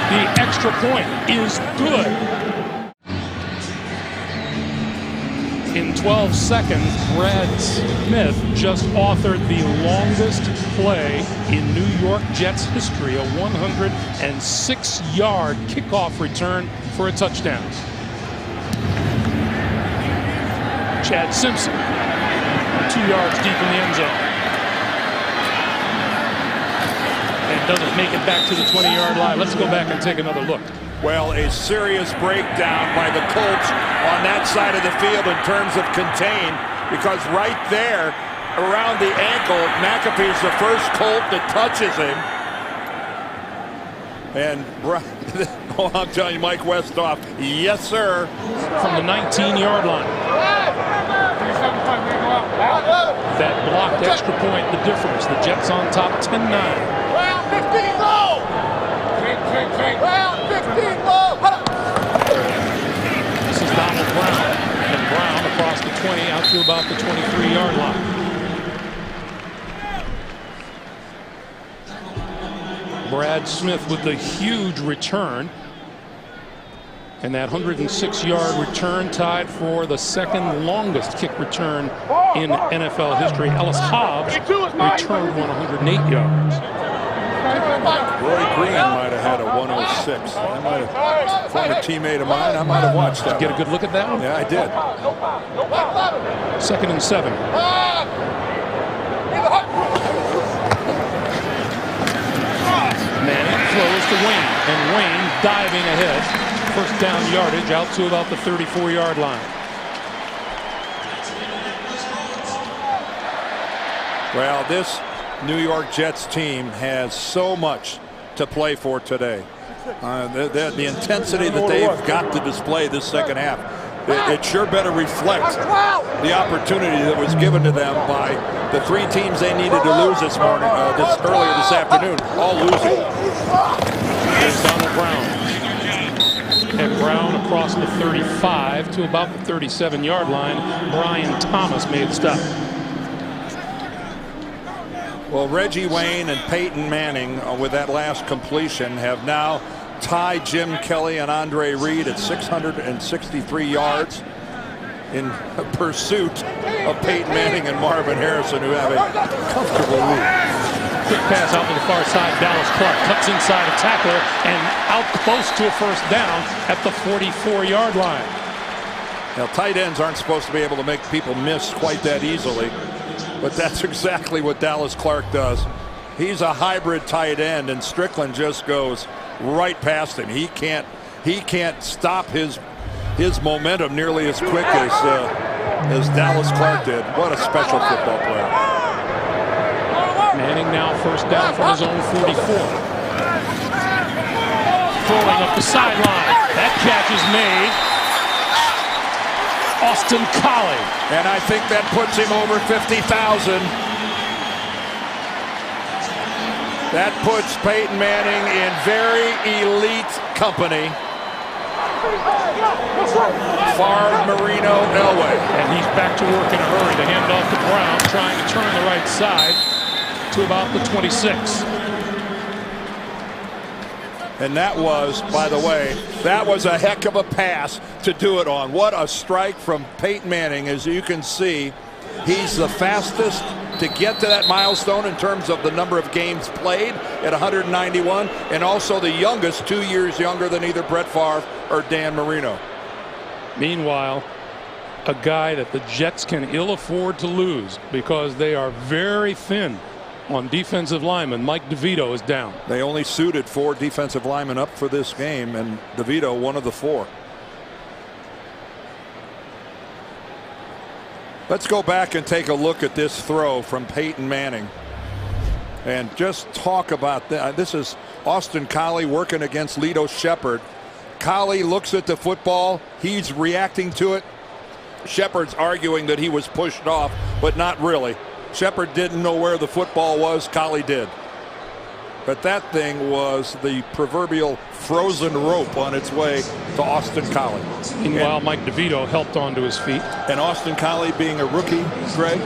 The extra point is good. In 12 seconds, Brad Smith just authored the longest play in New York Jets history, a 106-yard kickoff return for a touchdown. Chad Simpson, 2 yards deep in the end zone. And doesn't make it back to the 20-yard line. Let's go back and take another look. Well, a serious breakdown by the Colts on that side of the field in terms of contain, because right there around the ankle, McAfee's the first Colt that touches him. And oh, I'm telling you, Mike Westhoff, yes, sir. From the 19-yard line. That blocked extra point, the difference. The Jets on top 10-9. Well, 15 low. Well, 15 low. This is Donald Brown. And Brown across the 20 out to about the 23-yard line. Brad Smith with the huge return. And that 106-yard return tied for the second longest kick return in NFL history. Ellis Hobbs returned 108 yards. Roy Green might have had a 106. I might have, former teammate of mine, I might have watched that. Get a good look at that one? Yeah, I did. 2nd and 7. Manning throws to Wayne, and Wayne diving ahead. First down yardage out to about the 34-yard line. Well, this New York Jets team has so much to play for today. The intensity that they've got to display this second half, it sure better reflect the opportunity that was given to them by the 3 teams they needed to lose this morning, earlier this afternoon, all losing. Here's Donald Brown. And Brown across the 35 to about the 37-yard line. Brian Thomas made the stop. Well, Reggie Wayne and Peyton Manning, with that last completion, have now tied Jim Kelly and Andre Reed at 663 yards in pursuit of Peyton Manning and Marvin Harrison, who have a comfortable lead. Quick pass out to the far side. Dallas Clark cuts inside a tackler and out close to a first down at the 44-yard line. Now, tight ends aren't supposed to be able to make people miss quite that easily, but that's exactly what Dallas Clark does. He's a hybrid tight end, and Strickland just goes right past him. He can't stop his momentum nearly as quick as Dallas Clark did. What a special football player. Manning now first down from his own 44. Throwing up the sideline. That catch is made. Austin Collie. And I think that puts him over 50,000. That puts Peyton Manning in very elite company. Favre, Marino, Elway. And he's back to work in a hurry. The handoff to Brown, trying to turn the right side to about the 26. And that was, by the way, that was a heck of a pass to do it on. What a strike from Peyton Manning. As you can see, he's the fastest to get to that milestone in terms of the number of games played at 191, and also the youngest, 2 years younger than either Brett Favre or Dan Marino. Meanwhile, a guy that the Jets can ill afford to lose because they are very thin on defensive linemen. Mike DeVito is down. They only suited 4 defensive linemen up for this game, and DeVito one of the 4. Let's go back and take a look at this throw from Peyton Manning and just talk about that. This is Austin Collie working against Lito Shepherd. Collie looks at the football. He's reacting to it. Shepherd's arguing that he was pushed off, but not really. Shepherd didn't know where the football was. Collie did. But that thing was the proverbial frozen rope on its way to Austin Collie. Meanwhile, Mike DeVito helped onto his feet. And Austin Collie being a rookie, Greg,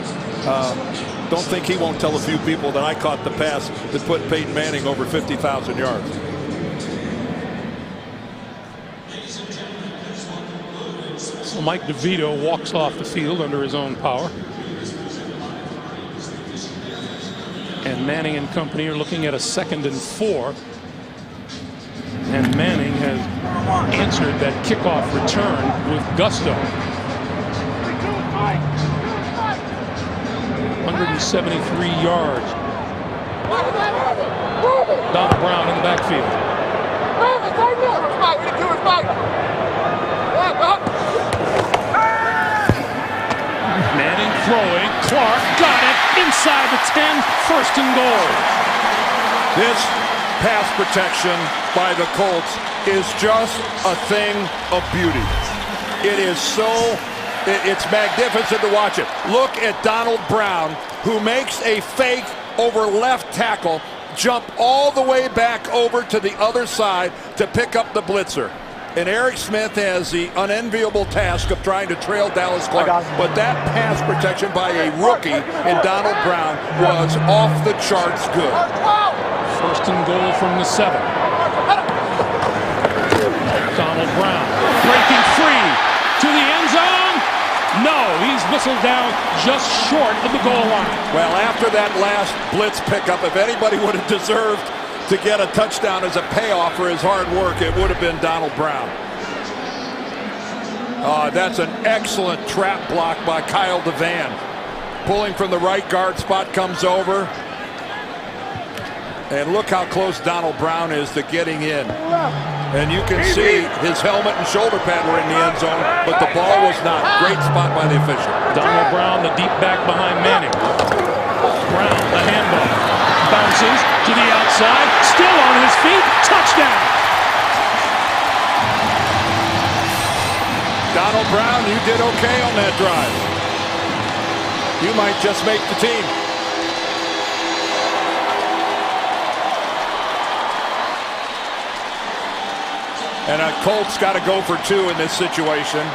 don't think he won't tell a few people that I caught the pass that put Peyton Manning over 50,000 yards. So Mike DeVito walks off the field under his own power. And Manning and company are looking at a 2nd and 4. And Manning has answered that kickoff return with gusto. 173 yards. Donald Brown in the backfield. Manning throwing. Clark got it inside the 10. 1st and goal. This pass protection by the Colts is just a thing of beauty. It is it's magnificent to watch it. Look at Donald Brown, who makes a fake over left tackle, jump all the way back over to the other side to pick up the blitzer. And Eric Smith has the unenviable task of trying to trail Dallas Clark. But that pass protection by a rookie in Donald Brown was off the charts good. 1st and goal from the 7. Donald Brown breaking free to the end zone. No, he's whistled down just short of the goal line. Well, after that last blitz pickup, if anybody would have deserved to get a touchdown as a payoff for his hard work, it would have been Donald Brown. That's an excellent trap block by Kyle DeVan. Pulling from the right guard spot, comes over. And look how close Donald Brown is to getting in. And you can see his helmet and shoulder pad were in the end zone, but the ball was not. Great spot by the official. Donald Brown, the deep back behind Manning. Brown, the handball. Bounces to the outside, still on his feet, touchdown! Donald Brown, you did okay on that drive. You might just make the team. And Colts got to go for 2 in this situation.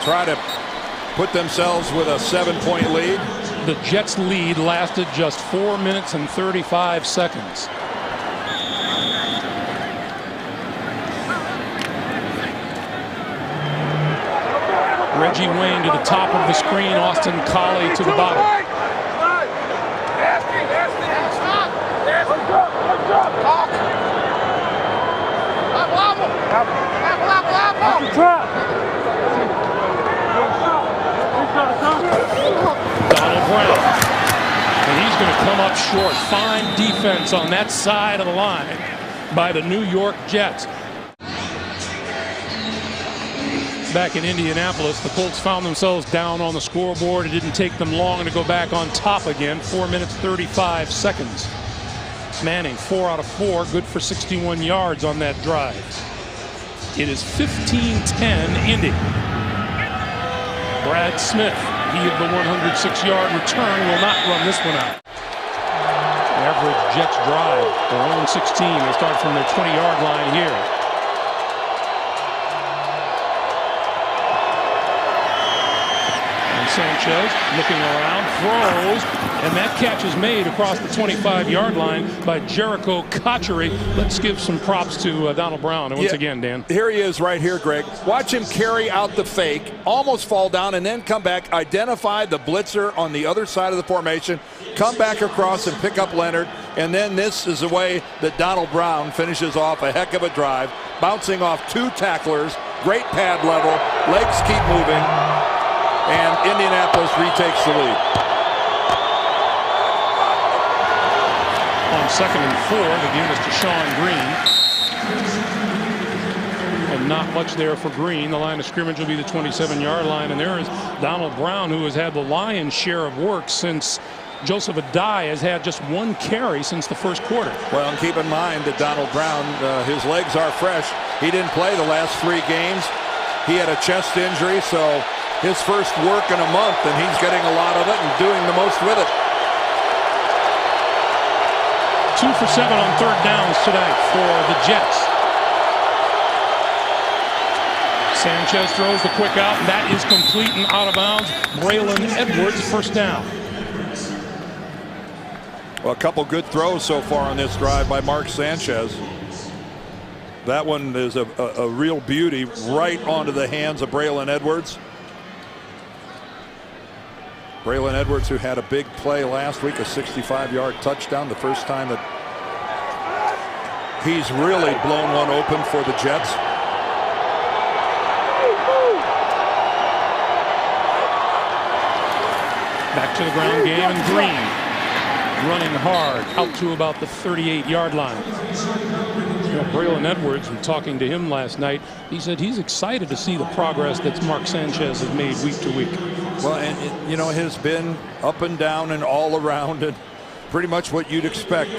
Try to put themselves with a 7-point lead. The Jets' lead lasted just 4 minutes and 35 seconds. Reggie Wayne to the top of the screen, Austin Collie to the bottom. Donald Brown, and he's going to come up short. Fine defense on that side of the line by the New York Jets. Back in Indianapolis, the Colts found themselves down on the scoreboard. It didn't take them long to go back on top again. 4 minutes 35 seconds. Manning 4 out of 4, good for 61 yards on that drive. It is 15-10 Indy. Brad Smith, he of the 106-yard return, will not run this one out. Average Jets drive, their own 16. They start from their 20-yard line here. Sanchez looking around, throws, and that catch is made across the 25-yard line by Jericho Cotchery. Let's give some props to Donald Brown. And once again, Dan. Here he is right here, Greg. Watch him carry out the fake, almost fall down, and then come back, identify the blitzer on the other side of the formation, come back across and pick up Leonard, and then this is the way that Donald Brown finishes off a heck of a drive, bouncing off 2 tacklers, great pad level, legs keep moving, and Indianapolis retakes the lead. On 2nd and 4, the game is to Sean Green. And not much there for Green. The line of scrimmage will be the 27-yard line. And there is Donald Brown, who has had the lion's share of work since Joseph Adai has had just 1 carry since the first quarter. Well, and keep in mind that Donald Brown, his legs are fresh. He didn't play the last 3 games. He had a chest injury, so his first work in a month, and he's getting a lot of it and doing the most with it. 2 for 7 on third downs tonight for the Jets. Sanchez throws the quick out, and that is complete and out of bounds. Braylon Edwards, first down. Well, a couple good throws so far on this drive by Mark Sanchez. That one is a real beauty, right onto the hands of Braylon Edwards. Braylon Edwards, who had a big play last week, a 65-yard touchdown, the first time that he's really blown one open for the Jets. Back to the ground game, and Green running hard out to about the 38-yard line. Braylon Edwards, when talking to him last night, he said he's excited to see the progress that Mark Sanchez has made week to week. Well, and it has been up and down and all around, and pretty much what you'd expect.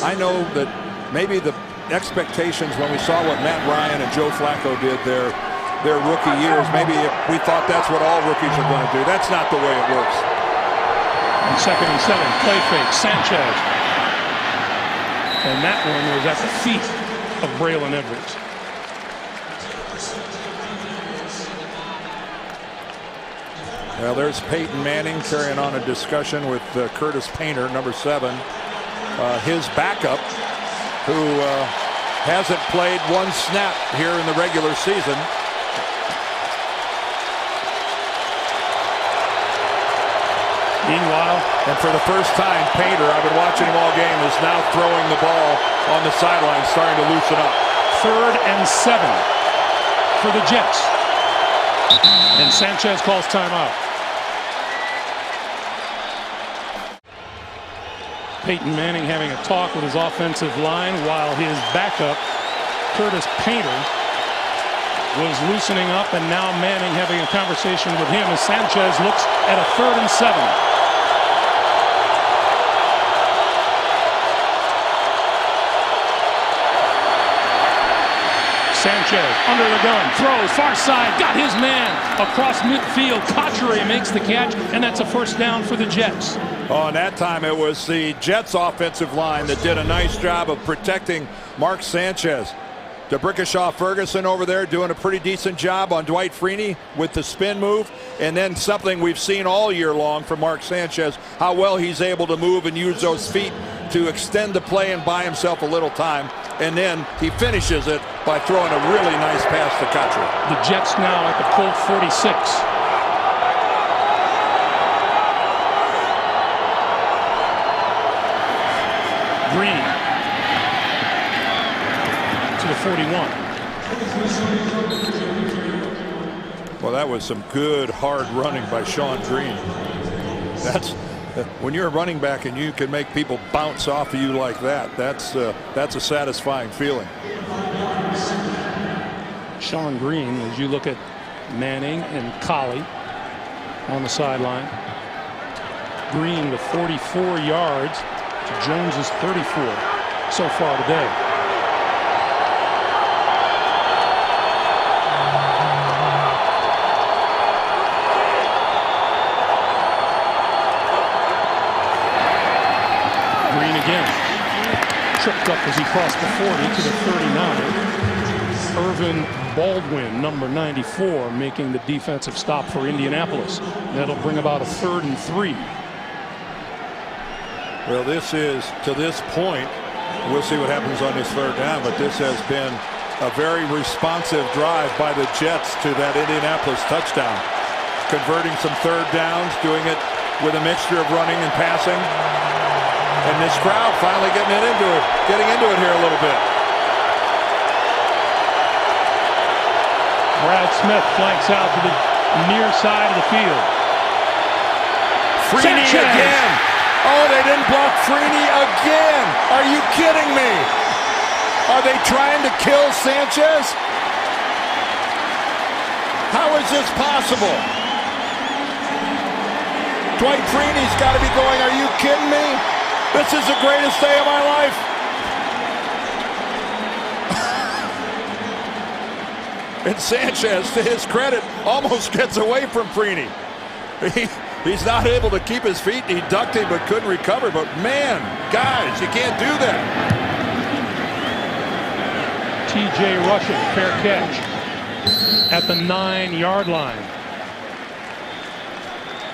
I know that maybe the expectations when we saw what Matt Ryan and Joe Flacco did their rookie years, maybe we thought that's what all rookies are going to do. That's not the way it works. On 2nd and 7, play fake, Sanchez. And that one was at the feet of Braylon Edwards. Well, there's Peyton Manning carrying on a discussion with Curtis Painter, number 7. His backup, who hasn't played one snap here in the regular season. Meanwhile, and for the first time, Painter, I've been watching him all game, is now throwing the ball on the sideline, starting to loosen up. 3rd and 7 for the Jets. And Sanchez calls timeout. Peyton Manning having a talk with his offensive line while his backup, Curtis Painter, was loosening up, and now Manning having a conversation with him as Sanchez looks at a 3rd and 7. Sanchez under the gun, throws far side, got his man across midfield. Cotchery makes the catch, and that's a first down for the Jets. Oh, and that time it was the Jets offensive line that did a nice job of protecting Mark Sanchez. DeBrickashaw Ferguson over there doing a pretty decent job on Dwight Freeney with the spin move, and then something we've seen all year long from Mark Sanchez, how well he's able to move and use those feet to extend the play and buy himself a little time, and then he finishes it by throwing a really nice pass to Cotchery. The Jets now at the Colt 46. Green to the 41. Well, that was some good hard running by Sean Green. That's when you're a running back and you can make people bounce off of you like that. That's a satisfying feeling. Sean Green, as you look at Manning and Colley on the sideline. Green with 44 yards to Jones's 34 so far today. Green again. Tripped up as he crossed the 40 to the 39. Irvin Baldwin, number 94, making the defensive stop for Indianapolis. That'll bring about a 3rd and 3. Well, this is, to this point, we'll see what happens on this 3rd down, but this has been a very responsive drive by the Jets to that Indianapolis touchdown. Converting some 3rd downs, doing it with a mixture of running and passing. And this crowd finally getting into it here a little bit. Brad Smith flanks out to the near side of the field. Freeney again. Oh, they didn't block Freeney again. Are you kidding me? Are they trying to kill Sanchez? How is this possible? Dwight Freeney's got to be going, are you kidding me? This is the greatest day of my life. And Sanchez, to his credit, almost gets away from Freeney. He's not able to keep his feet. He ducked him but couldn't recover. But man, guys, you can't do that. T.J. Rushing, fair catch at the 9-yard line.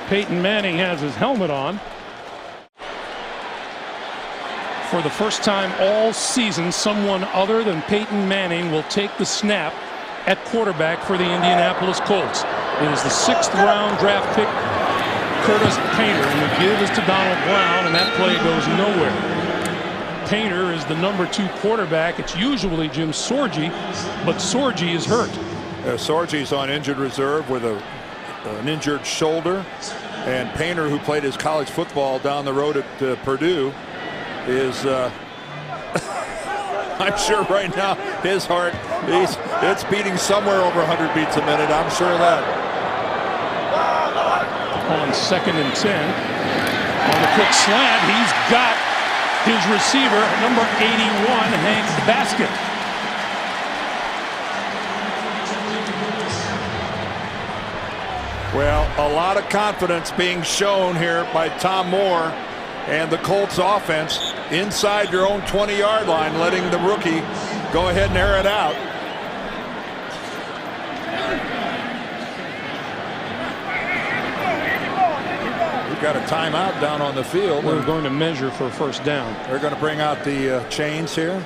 Peyton Manning has his helmet on. For the first time all season, someone other than Peyton Manning will take the snap at quarterback for the Indianapolis Colts. It is the 6th-round draft pick, Curtis Painter, and the give is to Donald Brown, and that play goes nowhere. Painter is the number 2 quarterback. It's usually Jim Sorgi, but Sorgi is hurt. Sorgi's on injured reserve with an injured shoulder, and Painter, who played his college football down the road at Purdue, is I'm sure right now his heart, it's beating somewhere over 100 beats a minute. I'm sure of that. On 2nd and 10, on the quick slant, he's got his receiver, number 81, Hank Basket. Well, a lot of confidence being shown here by Tom Moore and the Colts offense inside your own 20-yard line, letting the rookie go ahead and air it out. We've got a timeout down on the field. We're going to measure for first down. They're going to bring out the chains here.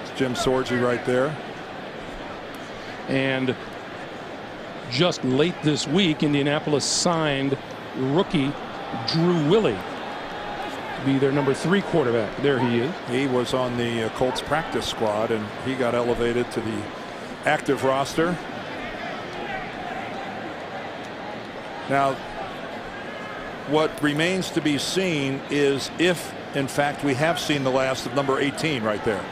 It's Jim Sorgi right there. And just late this week, Indianapolis signed rookie Drew Willie to be their number 3 quarterback. There he is. He was on the Colts practice squad, and he got elevated to the active roster. Now, what remains to be seen is if, in fact, we have seen the last of number 18 right there,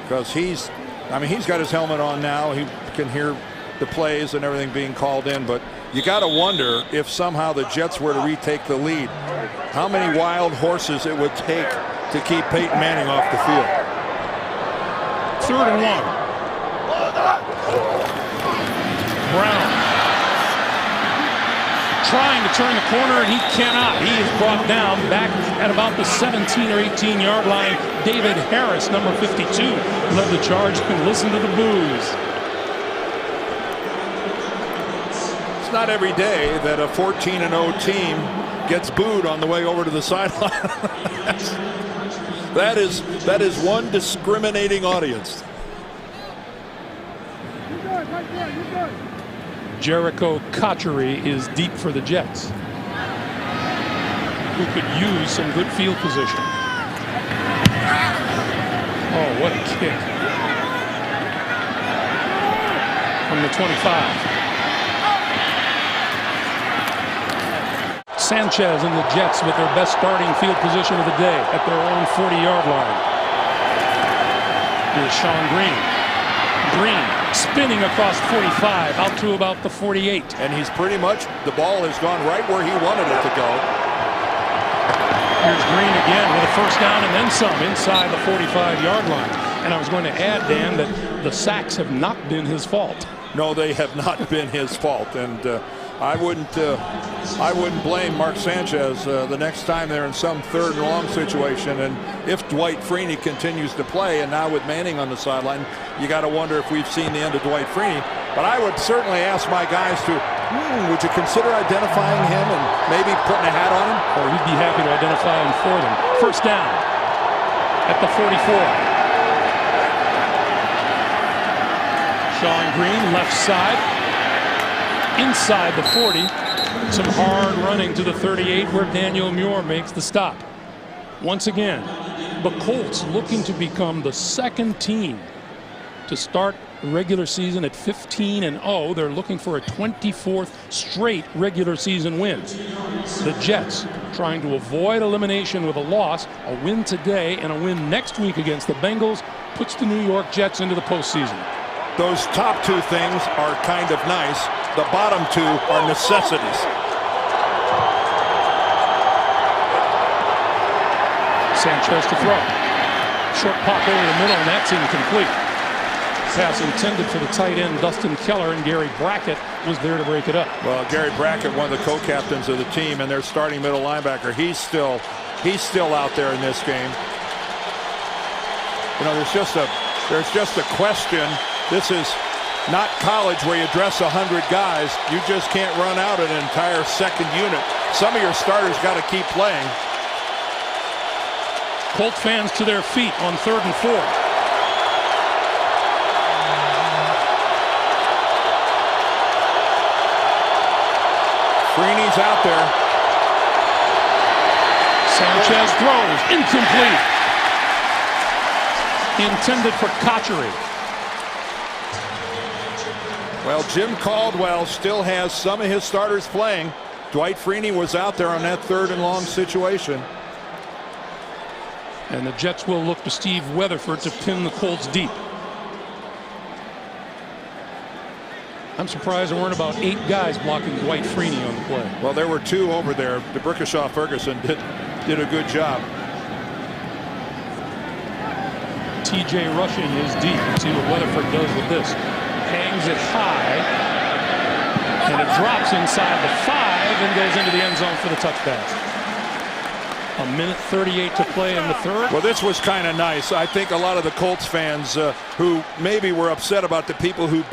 because he's got his helmet on now. He can hear the plays and everything being called in, but you got to wonder if somehow the Jets were to retake the lead, how many wild horses it would take to keep Peyton Manning off the field. 3rd and 1. Brown trying to turn the corner, and he cannot. He is brought down back at about the 17 or 18-yard line. David Harris, number 52, led the charge, and listen to the boos. Not every day that a 14-0 team gets booed on the way over to the sideline. that is one discriminating audience. Jericho Cotchery is deep for the Jets, who could use some good field position. Oh, what a kick from the 25. Sanchez and the Jets with their best starting field position of the day at their own 40-yard line. Here's Sean Green. Green spinning across 45 out to about the 48. And he's pretty much, the ball has gone right where he wanted it to go. Here's Green again with a first down and then some inside the 45-yard line. And I was going to add, Dan, that the sacks have not been his fault. No, they have not been his fault. And I wouldn't blame Mark Sanchez the next time they're in some 3rd and long situation. And if Dwight Freeney continues to play, and now with Manning on the sideline, you got to wonder if we've seen the end of Dwight Freeney. But I would certainly ask my guys to, would you consider identifying him and maybe putting a hat on him? Or we'd be happy to identify him for them. First down at the 44. Sean Green, left side, inside the 40. Some hard running to the 38 where Daniel Muir makes the stop. Once again, the Colts looking to become the 2nd team to start the regular season at 15-0. They're looking for a 24th straight regular season win. The Jets trying to avoid elimination with a loss. A win today and a win next week against the Bengals puts the New York Jets into the postseason. Those top 2 things are kind of nice. The bottom 2 are necessities. Sanchez to throw. Short pop over the middle, and that's incomplete. Pass intended for the tight end Dustin Keller, and Gary Brackett was there to break it up. Well, Gary Brackett, one of the co-captains of the team, and their starting middle linebacker, he's still out there in this game. You know, there's just a question. This is not college where you dress 100 guys. You just can't run out an entire second unit. Some of your starters got to keep playing. Colt fans to their feet on 3rd and 4. Freeney's out there. Sanchez throws, incomplete. Intended for Cotchery. Well, Jim Caldwell still has some of his starters playing. Dwight Freeney was out there on that 3rd and long situation. And the Jets will look to Steve Weatherford to pin the Colts deep. I'm surprised there weren't about 8 guys blocking Dwight Freeney on the play. Well, there were 2 over there. DeBrickashaw Ferguson did a good job. TJ rushing is deep. Let's see what Weatherford does with this. Hangs it high. And it drops inside the 5 and goes into the end zone for the touchdown. 1:38 to play in the 3rd. Well, this was kind of nice. I think a lot of the Colts fans who maybe were upset about the people who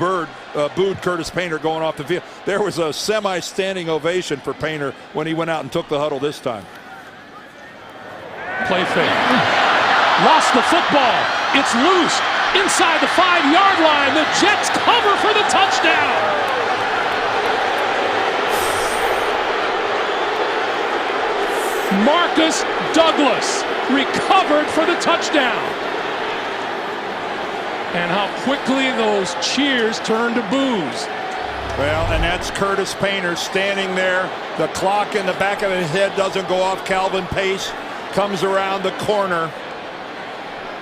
booed Curtis Painter going off the field. There was a semi-standing ovation for Painter when he went out and took the huddle this time. Play fake. Lost the football. It's loose inside the 5-yard line. The Jets cover for the touchdown. Marcus Douglas recovered for the touchdown. And how quickly those cheers turned to boos. Well, and that's Curtis Painter standing there. The clock in the back of his head doesn't go off. Calvin Pace comes around the corner.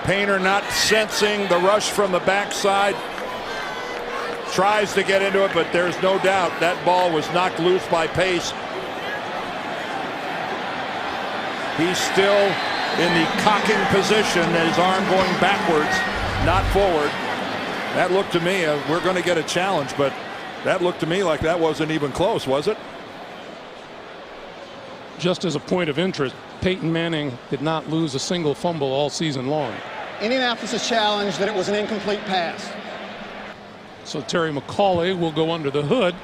Painter not sensing the rush from the backside. Tries to get into it, but there's no doubt that ball was knocked loose by Pace. He's still in the cocking position, his arm going backwards, not forward. That looked to me, we're going to get a challenge, but that looked to me like that wasn't even close, was it? Just as a point of interest, Peyton Manning did not lose a single fumble all season long. Indianapolis has challenged that it was an incomplete pass. So Terry McAulay will go under the hood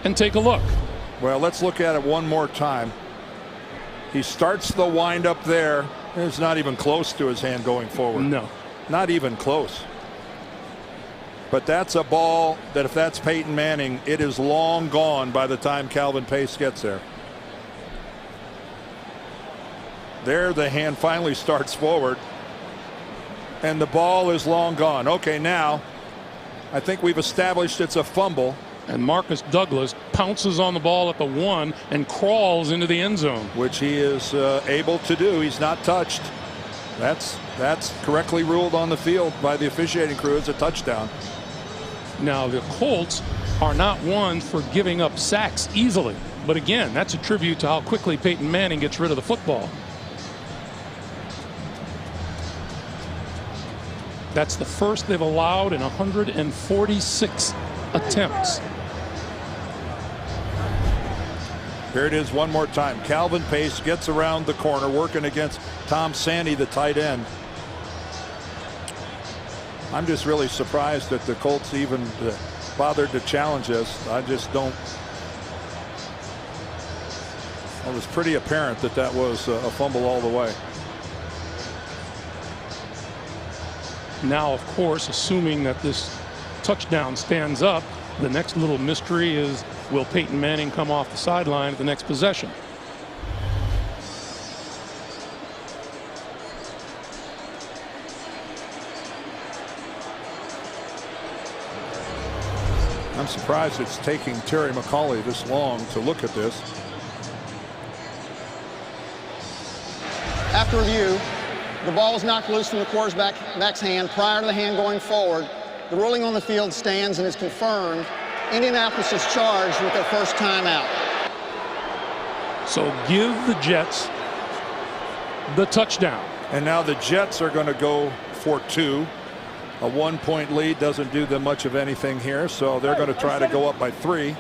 and take a look. Well, let's look at it one more time. He starts the wind up there. It's not even close to his hand going forward. No. Not even close. But that's a ball that if that's Peyton Manning, it is long gone by the time Calvin Pace gets there. There the hand finally starts forward. And the ball is long gone. Okay, now I think we've established it's a fumble. And Marcus Douglas pounces on the ball at the 1 and crawls into the end zone. Which he is able to do. He's not touched. That's correctly ruled on the field by the officiating crew as a touchdown. Now the Colts are not one for giving up sacks easily. But again, that's a tribute to how quickly Peyton Manning gets rid of the football. That's the first they've allowed in 146 attempts. Here it is one more time. Calvin Pace gets around the corner working against Tom Sandy, the tight end. I'm just really surprised that the Colts even bothered to challenge us. I just don't. It was pretty apparent that that was a fumble all the way. Now, of course, assuming that this touchdown stands up, the next little mystery is, will Peyton Manning come off the sideline at the next possession? I'm surprised it's taking Terry McAulay this long to look at this. After review, the ball was knocked loose from the quarterback's hand prior to the hand going forward. The ruling on the field stands and is confirmed. Indianapolis is charged with their first timeout. So give the Jets the touchdown. And now the Jets are going to go for 2. A 1-point lead doesn't do them much of anything here, so they're going to try to go up by 3.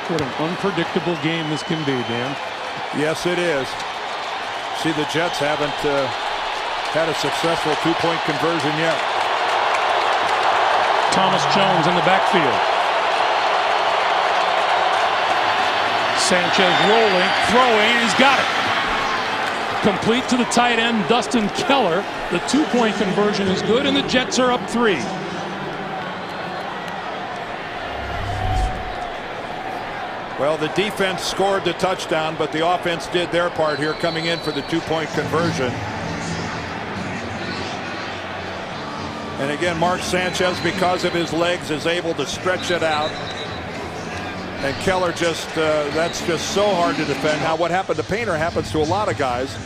What an unpredictable game this can be, Dan. Yes, it is. See, the Jets haven't had a successful 2-point conversion yet. Thomas Jones in the backfield. Sanchez rolling, throwing, he's got it. Complete to the tight end, Dustin Keller. The 2-point conversion is good, and the Jets are up 3. Well, the defense scored the touchdown, but the offense did their part here, coming in for the 2-point conversion. And again, Mark Sanchez, because of his legs, is able to stretch it out. And Keller that's just so hard to defend. Now, what happened to Painter happens to a lot of guys,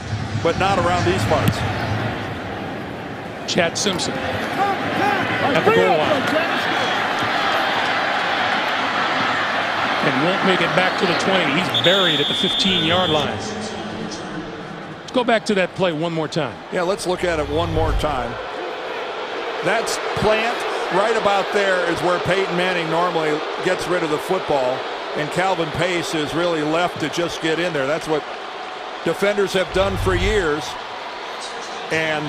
but not around these parts. Chad Simpson at the goal line. And won't make it back to the 20. He's buried at the 15-yard line. Let's go back to that play one more time. Yeah, let's look at it one more time. That's plant right about there is where Peyton Manning normally gets rid of the football, and Calvin Pace is really left to just get in there. That's what defenders have done for years. And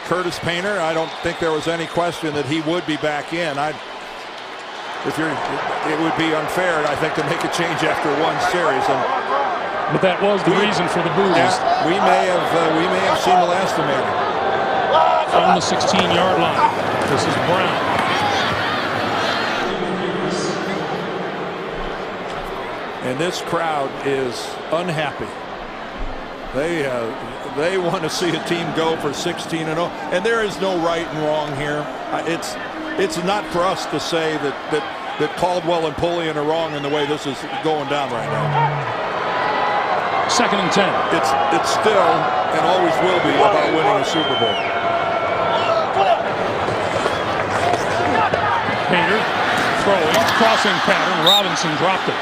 Curtis Painter, I don't think there was any question that he would be back in. It would be unfair, I think, to make a change after one series. But that was the reason for the boos. Yeah, we may have seen the last of Manning. On the 16-yard line. This is Brown. And this crowd is unhappy. They want to see a team go for 16-0, and there is no right and wrong here. It's not for us to say that Caldwell and Pullian are wrong in the way this is going down right now. 2nd and 10. It's still and always will be about winning a Super Bowl. Painter throwing, crossing pattern. Robinson dropped it.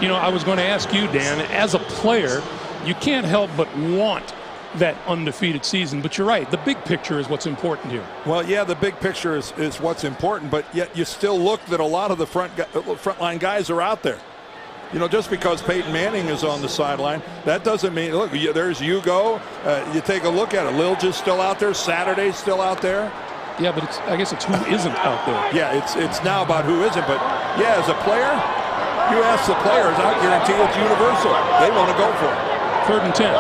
You know, I was going to ask you, Dan, as a player, you can't help but want that undefeated season, but you're right, the big picture is what's important here. Well, yeah, the big picture is what's important, but yet you still look that a lot of the frontline guys are out there. You know, just because Peyton Manning is on the sideline, that doesn't mean, look, there's Hugo. You take a look at it. Lilja's still out there. Saturday's still out there. Yeah, but I guess it's who isn't out there. Yeah, it's now about who isn't, but yeah, as a player, you ask the players, I guarantee it's universal. They want to go for it. 3rd and 10.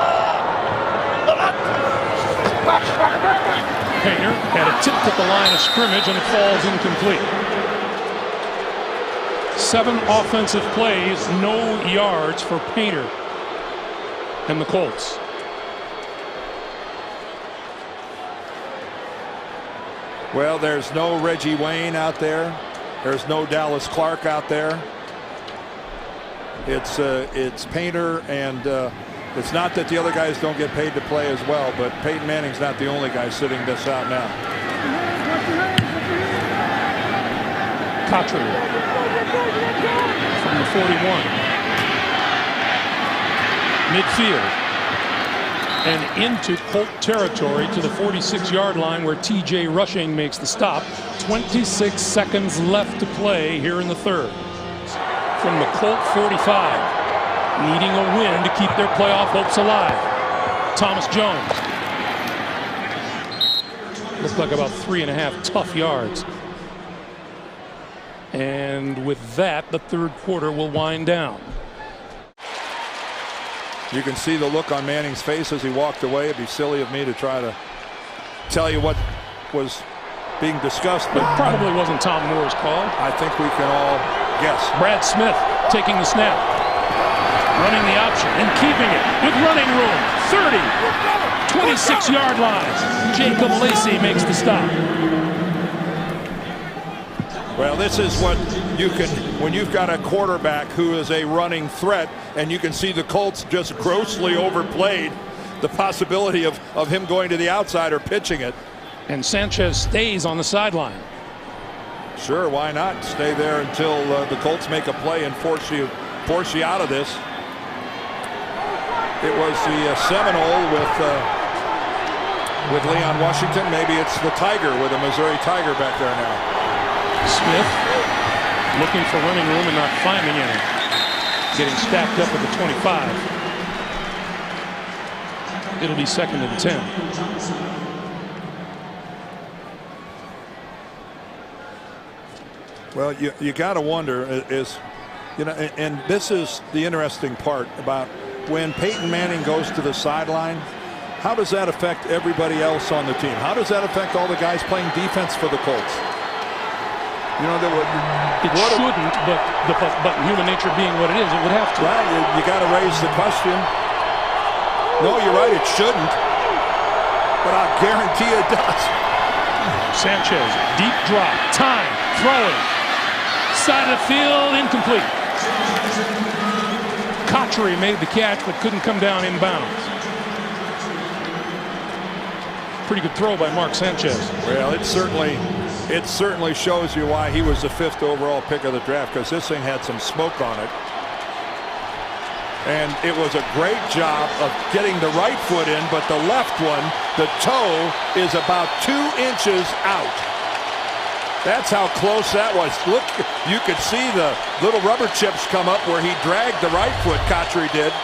Painter had a tip at the line of scrimmage, and it falls incomplete. 7 offensive plays, no yards for Painter and the Colts. Well, there's no Reggie Wayne out there. There's no Dallas Clark out there. It's Painter, and it's not that the other guys don't get paid to play as well, but Peyton Manning's not the only guy sitting this out now. Cottrell from the 41. Midfield. And into Colt territory to the 46-yard line where TJ Rushing makes the stop. 26 seconds left to play here in the 3rd. From the Colt 45. Needing a win to keep their playoff hopes alive. Thomas Jones. Looks like about 3.5 tough yards. And with that, the 3rd quarter will wind down. You can see the look on Manning's face as he walked away. It'd be silly of me to try to tell you what was being discussed, but it probably wasn't Tom Moore's call. I think we can all guess. Brad Smith taking the snap. Running the option and keeping it with running room. 30, 26-yard line. Jacob Lacey makes the stop. Well, this is what when you've got a quarterback who is a running threat, and you can see the Colts just grossly overplayed the possibility of him going to the outside or pitching it. And Sanchez stays on the sideline. Sure, why not stay there until the Colts make a play and force you out of this. It was the Seminole with Leon Washington. Maybe it's the Tiger with a Missouri Tiger back there now. Smith looking for running room and not finding any. Getting stacked up at the 25. It'll be 2nd and 10. Well, you got to wonder is, and this is the interesting part about when Peyton Manning goes to the sideline. How does that affect everybody else on the team? How does that affect all the guys playing defense for the Colts? It shouldn't, but human nature being what it is, it would have to. Well, you got to raise the question. No, you're right, it shouldn't. But I guarantee it does. Sanchez, deep drop, time, throwing. Side of the field, incomplete. Cotchery made the catch, but couldn't come down inbounds. Pretty good throw by Mark Sanchez. Well, it certainly shows you why he was the 5th overall pick of the draft, because this thing had some smoke on it. And it was a great job of getting the right foot in, but the left one, the toe, is about 2 inches out. That's how close that was. Look, you could see the little rubber chips come up where he dragged the right foot, Cotchery did.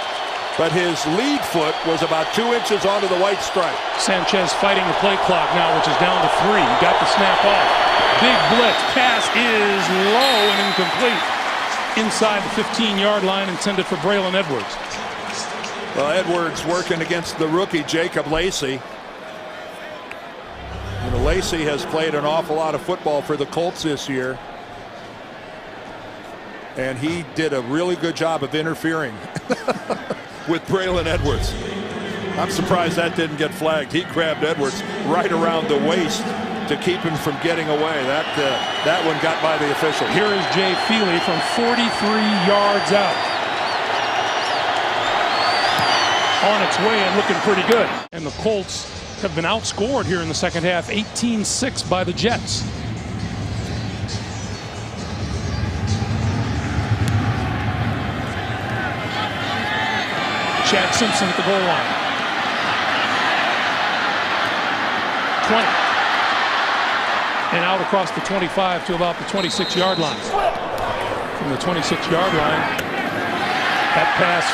But his lead foot was about 2 inches onto the white stripe. Sanchez fighting the play clock now, which is down to 3. He got the snap off. Big blitz. Pass is low and incomplete. Inside the 15-yard line, intended for Braylon Edwards. Well, Edwards working against the rookie, Jacob Lacey. Lacey has played an awful lot of football for the Colts this year. And he did a really good job of interfering with Braylon Edwards. I'm surprised that didn't get flagged. He grabbed Edwards right around the waist to keep him from getting away. That one got by the official. Here is Jay Feely from 43 yards out. On its way and looking pretty good. And the Colts have been outscored here in the second half, 18-6 by the Jets. Chad Simpson at the goal line. 20. And out across the 25 to about the 26-yard line. From the 26-yard line, that pass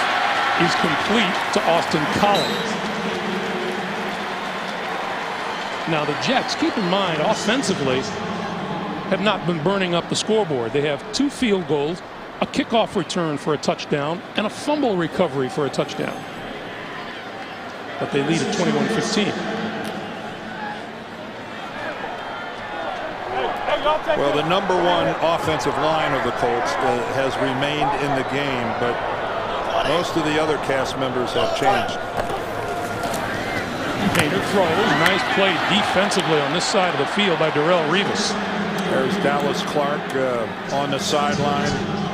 is complete to Austin Collins. Now the Jets, keep in mind, offensively have not been burning up the scoreboard. They have 2 field goals, a kickoff return for a touchdown, and a fumble recovery for a touchdown. But they lead at 21-15. Well, the #1 offensive line of the Colts has remained in the game, but most of the other cast members have changed. Painter throws. Nice play defensively on this side of the field by Darrelle Revis. There's Dallas Clark on the sideline.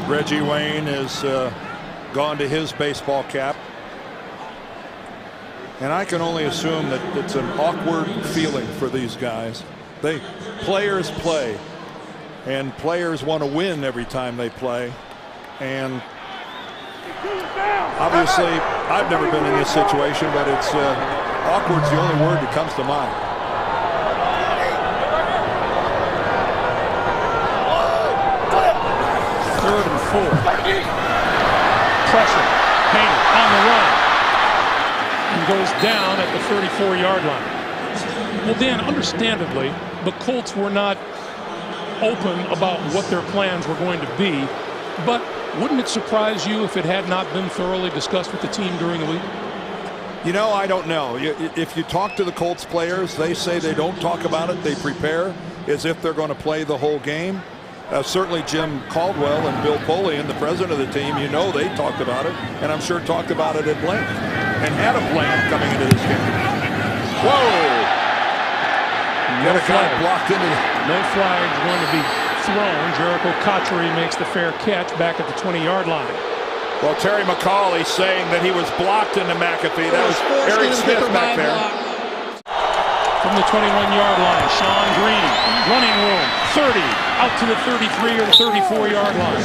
Reggie Wayne has gone to his baseball cap. And I can only assume that it's an awkward feeling for these guys. Players play, and players want to win every time they play. And obviously, I've never been in this situation, but it's awkward's the only word that comes to mind. Third and 4. Pressure. Painter on the run. And goes down at the 34-yard line. Well, Dan, understandably, the Colts were not open about what their plans were going to be. But wouldn't it surprise you if it had not been thoroughly discussed with the team during the week? I don't know. If you talk to the Colts players, they say they don't talk about it. They prepare as if they're going to play the whole game. Certainly Jim Caldwell and Bill Polian, the president of the team, they talked about it, and I'm sure talked about it at length and had a plan coming into this game. Whoa! No Got a guy flag. blocked into the... No flag going to be thrown. Jericho Cotchery makes the fair catch back at the 20-yard line. Well, Terry McCauley saying that he was blocked into McAfee. That was Eric Smith back there. From the 21-yard line, Sean Green, running room, 30, out to the 33 or the 34-yard line.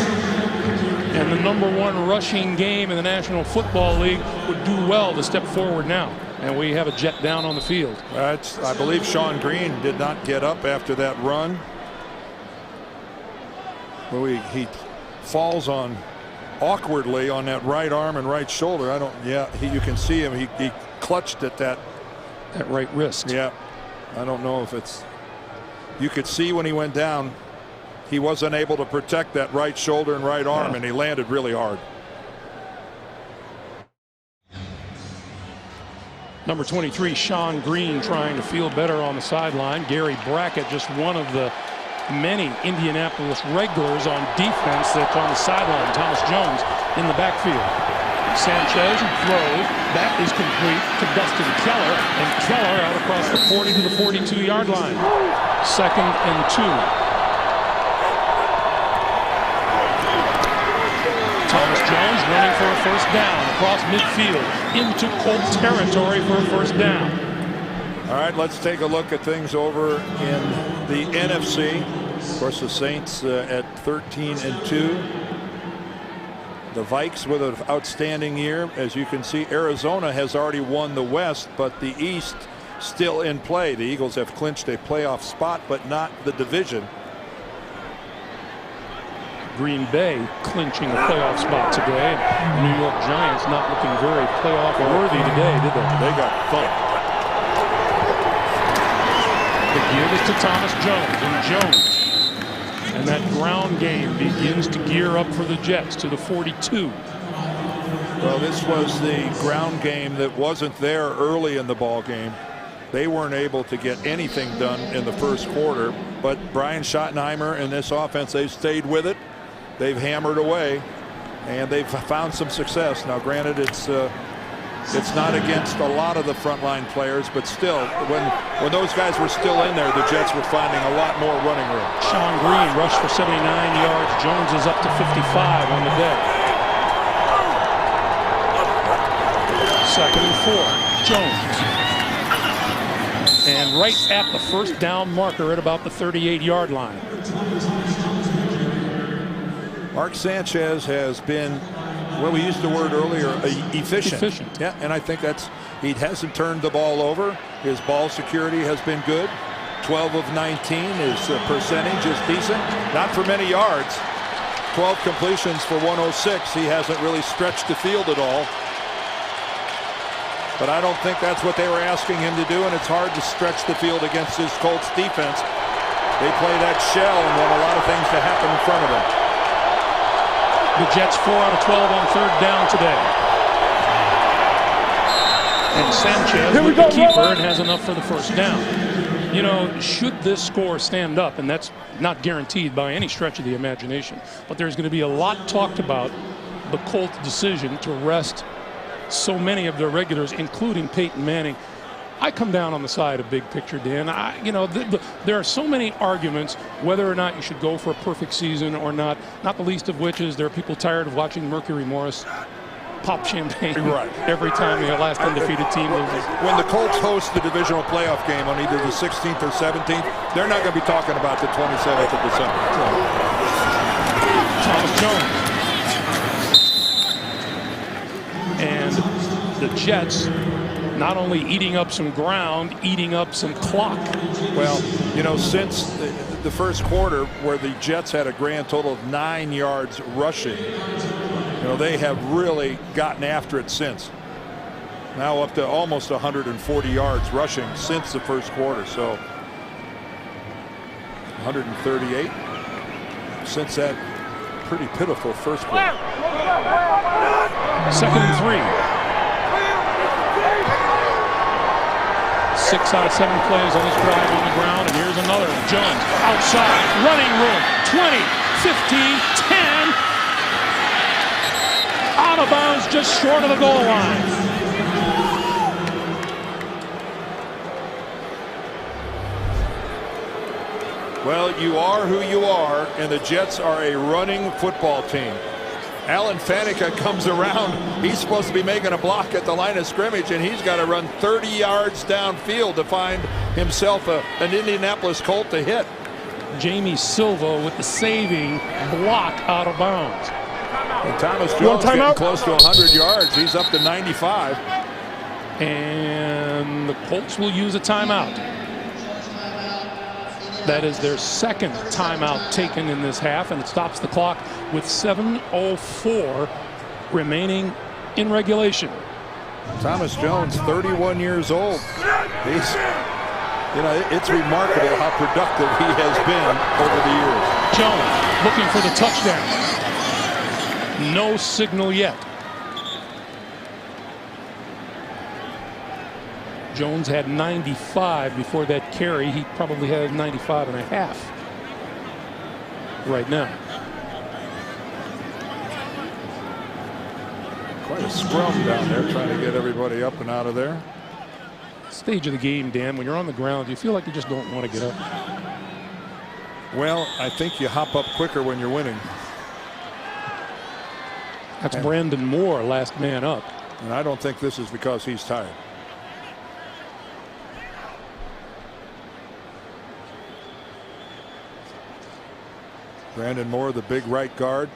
And the #1 rushing game in the National Football League would do well to step forward now. And we have a Jet down on the field. I believe Sean Green did not get up after that run. Well, he falls on awkwardly on that right arm and right shoulder. You can see him. He clutched at that right wrist. Yeah. I don't know if it's, you could see when he went down, he wasn't able to protect that right shoulder and right arm, and he landed really hard. Number 23, Sean Green, trying to feel better on the sideline. Gary Brackett, just one of the many Indianapolis regulars on defense that's on the sideline. Thomas Jones in the backfield. Sanchez throws. That is complete to Dustin Keller, and Keller out across the 40 to the 42-yard line. 2nd and 2. Thomas Jones running for a first down across midfield into Colt territory for a first down. All right, let's take a look at things over in the NFC. Of course, the Saints at 13 and 2. The Vikes with an outstanding year. As you can see, Arizona has already won the West, but the East still in play. The Eagles have clinched a playoff spot, but not the division. Green Bay clinching a playoff spot today. The New York Giants not looking very playoff worthy today, did they? They got thumped. The give is to Thomas Jones, and Jones. And that ground game begins to gear up for the Jets to the 42. Well, this was the ground game that wasn't there early in the ball game. They weren't able to get anything done in the first quarter, but Brian Schottenheimer and this offense, they've stayed with it. They've hammered away, and they've found some success. Now, granted, it's not against a lot of the frontline players, but still, when those guys were still in there, the Jets were finding a lot more running room. Sean Green rushed for 79 yards. Jones is up to 55 on the day. 2nd and 4. Jones. And right at the first down marker at about the 38-yard line. Mark Sanchez has been, well, we used the word earlier, efficient. Yeah, and I think he hasn't turned the ball over. His ball security has been good. 12 of 19. His percentage is decent. Not for many yards. 12 completions for 106. He hasn't really stretched the field at all. But I don't think that's what they were asking him to do, and it's hard to stretch the field against this Colts defense. They play that shell and want a lot of things to happen in front of them. The Jets 4 out of 12 on 3rd down today. And Sanchez with the keeper and has enough for the first down. You know, should this score stand up, and that's not guaranteed by any stretch of the imagination, but there's going to be a lot talked about the Colts' decision to rest so many of their regulars, including Peyton Manning. I come down on the side of big picture, Dan. There are so many arguments whether or not you should go for a perfect season or not. Not the least of which is there are people tired of watching Mercury Morris pop champagne every time the last undefeated team loses. When the Colts host the divisional playoff game on either the 16th or 17th, they're not going to be talking about the 27th of December. Thomas Jones. And the Jets not only eating up some ground, eating up some clock. Well, you know, since the first quarter, where the Jets had a grand total of 9 yards rushing, you know, they have really gotten after it since. Now up to almost 140 yards rushing since the first quarter. So 138 since that pretty pitiful first quarter. 2nd and 3. 6 out of 7 plays on this drive on the ground, and here's another. Jones outside, running room, 20, 15, 10. Out of bounds, just short of the goal line. Well, you are who you are, and the Jets are a running football team. Alan Faneca comes around. He's supposed to be making a block at the line of scrimmage, and he's got to run 30 yards downfield to find himself an Indianapolis Colt to hit. Jamie Silva with the saving block out of bounds. And Thomas Jones getting close to 100 yards. He's up to 95. And the Colts will use a timeout. That is their second timeout taken in this half, and it stops the clock with 7:04 remaining in regulation. Thomas Jones, 31 years old. He's, you know, it's remarkable how productive he has been over the years. Jones looking for the touchdown. No signal yet. Jones had 95 before that carry. He probably has 95 and a half right now. Quite a scrum down there trying to get everybody up and out of there. Stage of the game, Dan, when you're on the ground, you feel like you just don't want to get up. Well, I think you hop up quicker when you're winning. That's Brandon Moore, last man up. And I don't think this is because he's tired. Brandon Moore, the big right guard.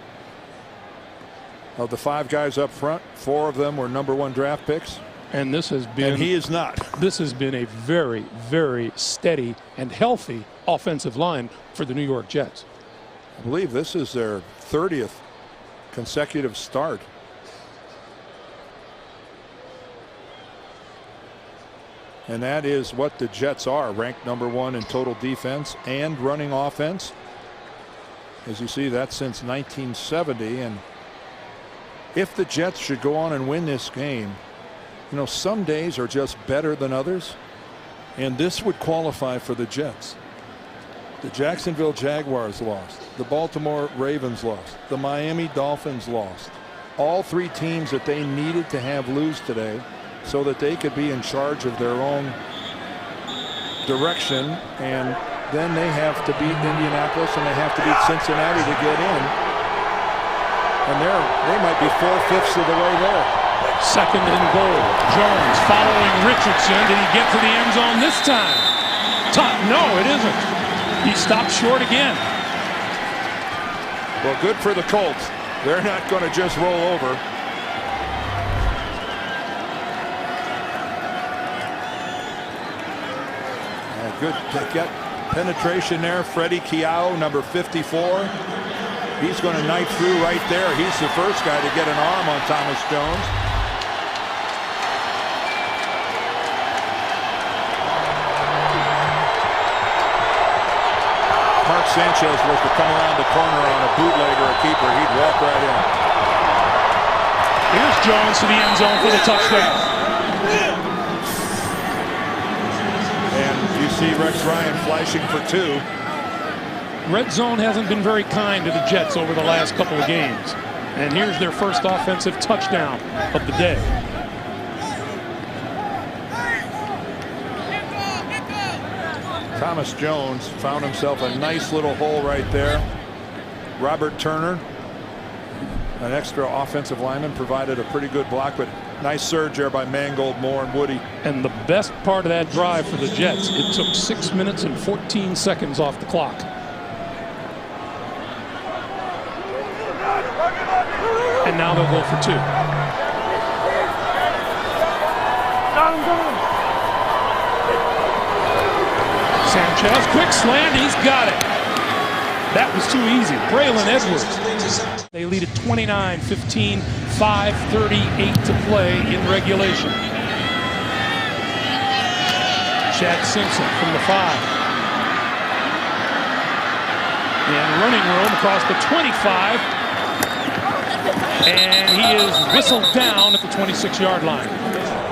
Of the 5 guys up front, 4 of them were #1 draft picks. And this has been. And he is not. This has been a very, very steady and healthy offensive line for the New York Jets. I believe this is their 30th consecutive start. And that is what the Jets are, ranked #1 in total defense and running offense. As you see, that's since 1970. And if the Jets should go on and win this game, you know, some days are just better than others. And this would qualify for the Jets. The Jacksonville Jaguars lost. The Baltimore Ravens lost. The Miami Dolphins lost. All 3 teams that they needed to have lose today so that they could be in charge of their own direction. And then they have to beat Indianapolis and they have to beat Cincinnati to get in. And they might be 4/5 of the way there. Second and goal. Jones following Richardson. Did he get to the end zone this time? No, it isn't. He stopped short again. Well, good for the Colts. They're not going to just roll over. Good to get penetration there. Freddie Keough, number 54. He's going to knife through right there. He's the first guy to get an arm on Thomas Jones. Mark Sanchez was to come around the corner on a bootleg or a keeper. He'd walk right in. Here's Jones to the end zone for the touchdown. And you see Rex Ryan flashing for 2. Red zone hasn't been very kind to the Jets over the last couple of games. And here's their first offensive touchdown of the day. Thomas Jones found himself a nice little hole right there. Robert Turner, an extra offensive lineman, provided a pretty good block, but nice surge there by Mangold, Moore, and Woody. And the best part of that drive for the Jets, it took 6 minutes and 14 seconds off the clock. And now they'll go for 2. Sanchez, quick slant, he's got it. That was too easy. Braylon Edwards. They lead at 29-15, 5:38 to play in regulation. Chad Simpson from the 5. And running room across the 25. And he is whistled down at the 26-yard line.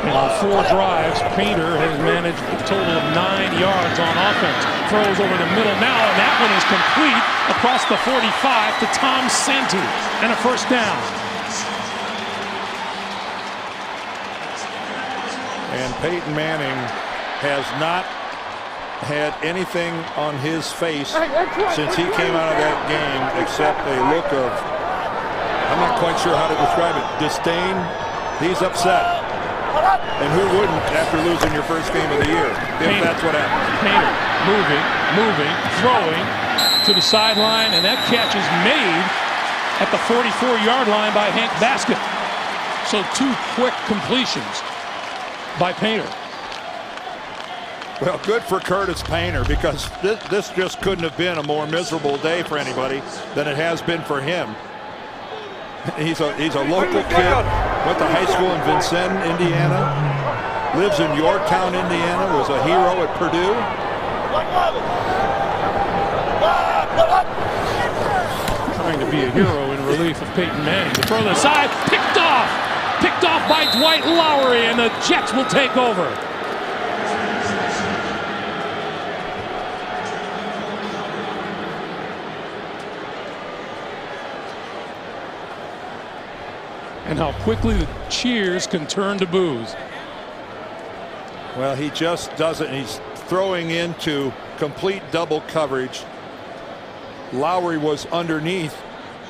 And on 4 drives, Painter has managed a total of 9 yards on offense. Throws over the middle now, and that one is complete across the 45 to Tom Santee, and a first down. And Peyton Manning has not had anything on his face since he came out of that game except a look of, I'm not quite sure how to describe it, disdain. He's upset. And who wouldn't after losing your first game of the year, if that's what happens. Painter moving, throwing to the sideline, and that catch is made at the 44-yard line by Hank Basket. So 2 quick completions by Painter. Well, good for Curtis Painter, because this just couldn't have been a more miserable day for anybody than it has been for him. He's a local kid, went to high school in Vincennes, Indiana, lives in Yorktown, Indiana, was a hero at Purdue. Trying to be a hero in relief of Peyton Manning. The throw to the side, picked off by Dwight Lowery, and the Jets will take over. And how quickly the cheers can turn to boos. Well, he just doesn't. He's throwing into complete double coverage. Lowry was underneath,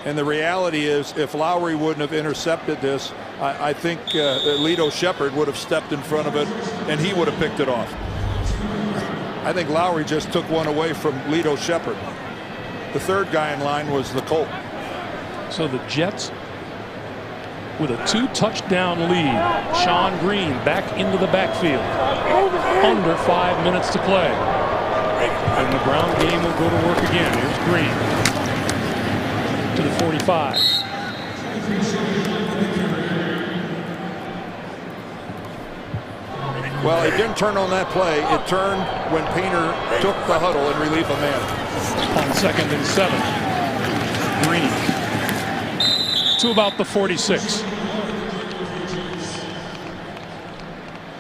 and the reality is, if Lowry wouldn't have intercepted this, I think Lito Shepherd would have stepped in front of it, and he would have picked it off. I think Lowry just took one away from Lito Shepherd. The third guy in line was the Colt. So the Jets with a 2-touchdown lead. Sean Green back into the backfield. Under 5 minutes to play. And the ground game will go to work again. Here's Green to the 45. Well, it didn't turn on that play. It turned when Painter took the huddle in relief of man. On 2nd and 7. Green to about the 46.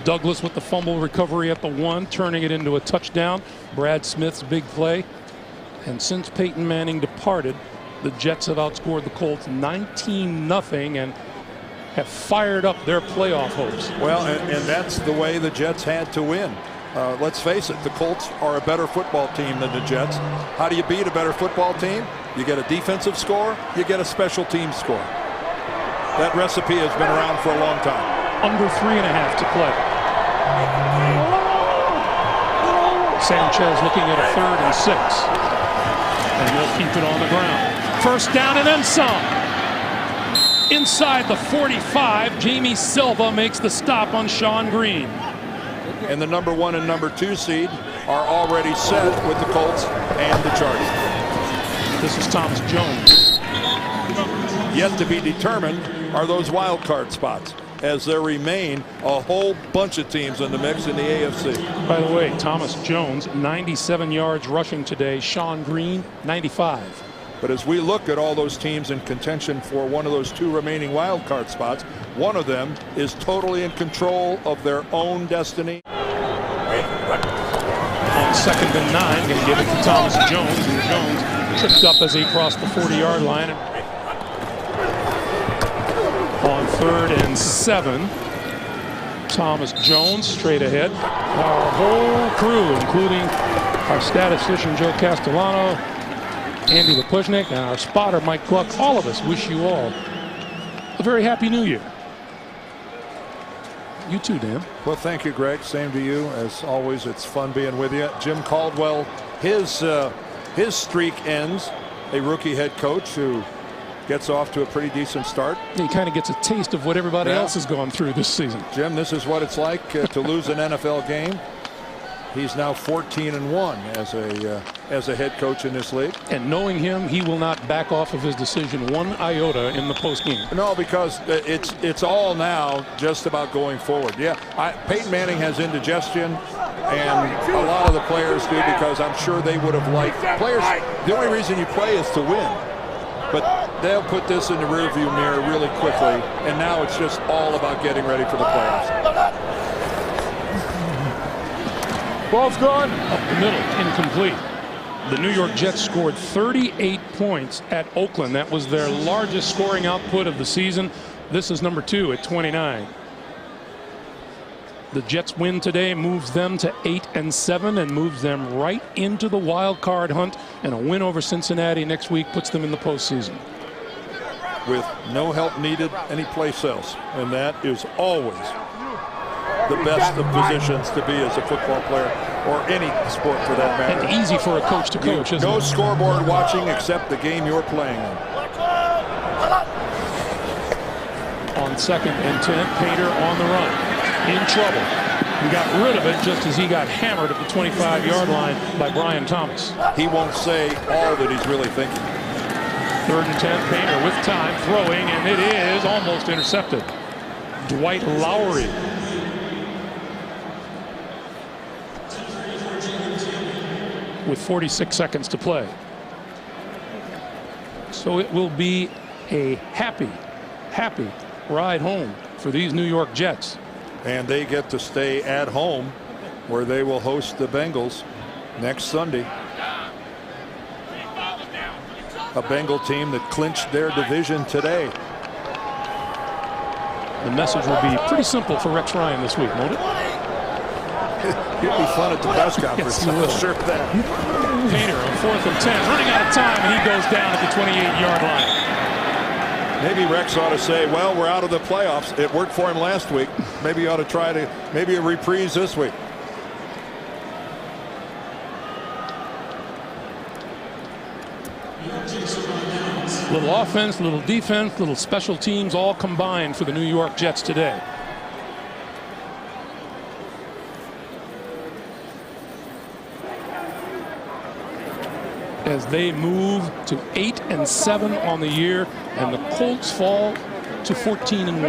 Douglas with the fumble recovery at the 1, turning it into a touchdown. Brad Smith's big play. And since Peyton Manning departed, the Jets have outscored the Colts 19-0 and have fired up their playoff hopes. Well, and that's the way the Jets had to win. Let's face it, the Colts are a better football team than the Jets. How do you beat a better football team? You get a defensive score, you get a special team score. That recipe has been around for a long time. Under 3.5 to play. Sanchez looking at a 3rd and 6. And they'll keep it on the ground. First down and then some. Inside the 45, Jamie Silva makes the stop on Sean Green. And the number 1 and number 2 seed are already set with the Colts and the Chargers. This is Thomas Jones. Yet to be determined are those wild card spots, as there remain a whole bunch of teams in the mix in the AFC. By the way, Thomas Jones, 97 yards rushing today. Sean Green, 95. But as we look at all those teams in contention for one of those 2 remaining wild card spots, one of them is totally in control of their own destiny. On 2nd and 9, going to give it to Thomas Jones, and Jones tripped up as he crossed the 40-yard line. On 3rd and 7, Thomas Jones straight ahead. Our whole crew, including our statistician Joe Castellano, Andy Lepushnik, and our spotter Mike Gluck, all of us wish you all a very happy New Year. You too, Dan. Well, thank you, Greg. Same to you. As always, it's fun being with you. Jim Caldwell, his streak ends. A rookie head coach who gets off to a pretty decent start. He kind of gets a taste of what everybody else has gone through this season. Jim, this is what it's like to lose an NFL game. He's now 14-1 as a head coach in this league. And knowing him, he will not back off of his decision one iota in the postgame. No, because it's all now just about going forward. Yeah, Peyton Manning has indigestion, and a lot of the players do, because I'm sure they would have liked players. The only reason you play is to win. But they'll put this in the rearview mirror really quickly, and now it's just all about getting ready for the playoffs. Ball's gone. Up the middle, incomplete. The New York Jets scored 38 points at Oakland. That was their largest scoring output of the season. This is number 2 at 29. The Jets win today moves them to 8-7 and moves them right into the wild card hunt. And a win over Cincinnati next week puts them in the postseason. With no help needed anyplace else. And that is always the best of positions to be as a football player, or any sport for that matter. And easy for a coach to coach, isn't no it? scoreboard watching except the game you're playing in. On 2nd and 10, Painter on the run. In trouble. He got rid of it just as he got hammered at the 25-yard line by Brian Thomas. He won't say all that he's really thinking. 3rd and 10, Painter with time, throwing, and it is almost intercepted. Dwight Lowry. With 46 seconds to play. So it will be a happy ride home for these New York Jets. And they get to stay at home where they will host the Bengals next Sunday. A Bengal team that clinched their division today. The message will be pretty simple for Rex Ryan this week, won't it? It'll be fun at the press conference. Yes, I'm sure of that. Painter on 4th and 10, running out of time, and he goes down at the 28-yard line. Maybe Rex ought to say, well, we're out of the playoffs. It worked for him last week. Maybe he ought to try to, maybe a reprise this week. Little offense, little defense, little special teams all combined for the New York Jets today. As they move to 8-7 on the year, and the Colts fall to 14-1.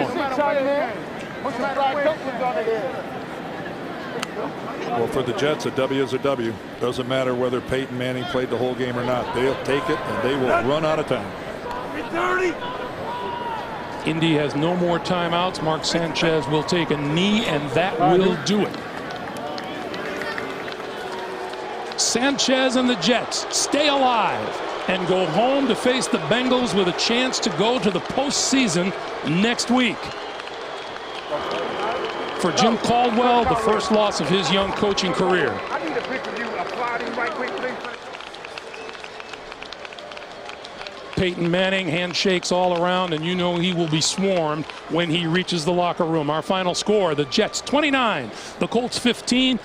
Well, for the Jets, a W is a W. Doesn't matter whether Peyton Manning played the whole game or not. They'll take it, and they will run out of time. Indy has no more timeouts. Mark Sanchez will take a knee, and that will do it. Sanchez and the Jets stay alive and go home to face the Bengals with a chance to go to the postseason next week. For Jim Caldwell, the first loss of his young coaching career. I need a picture of you applauding right quick, please. Peyton Manning, handshakes all around, and you know he will be swarmed when he reaches the locker room. Our final score, the Jets 29, the Colts 15.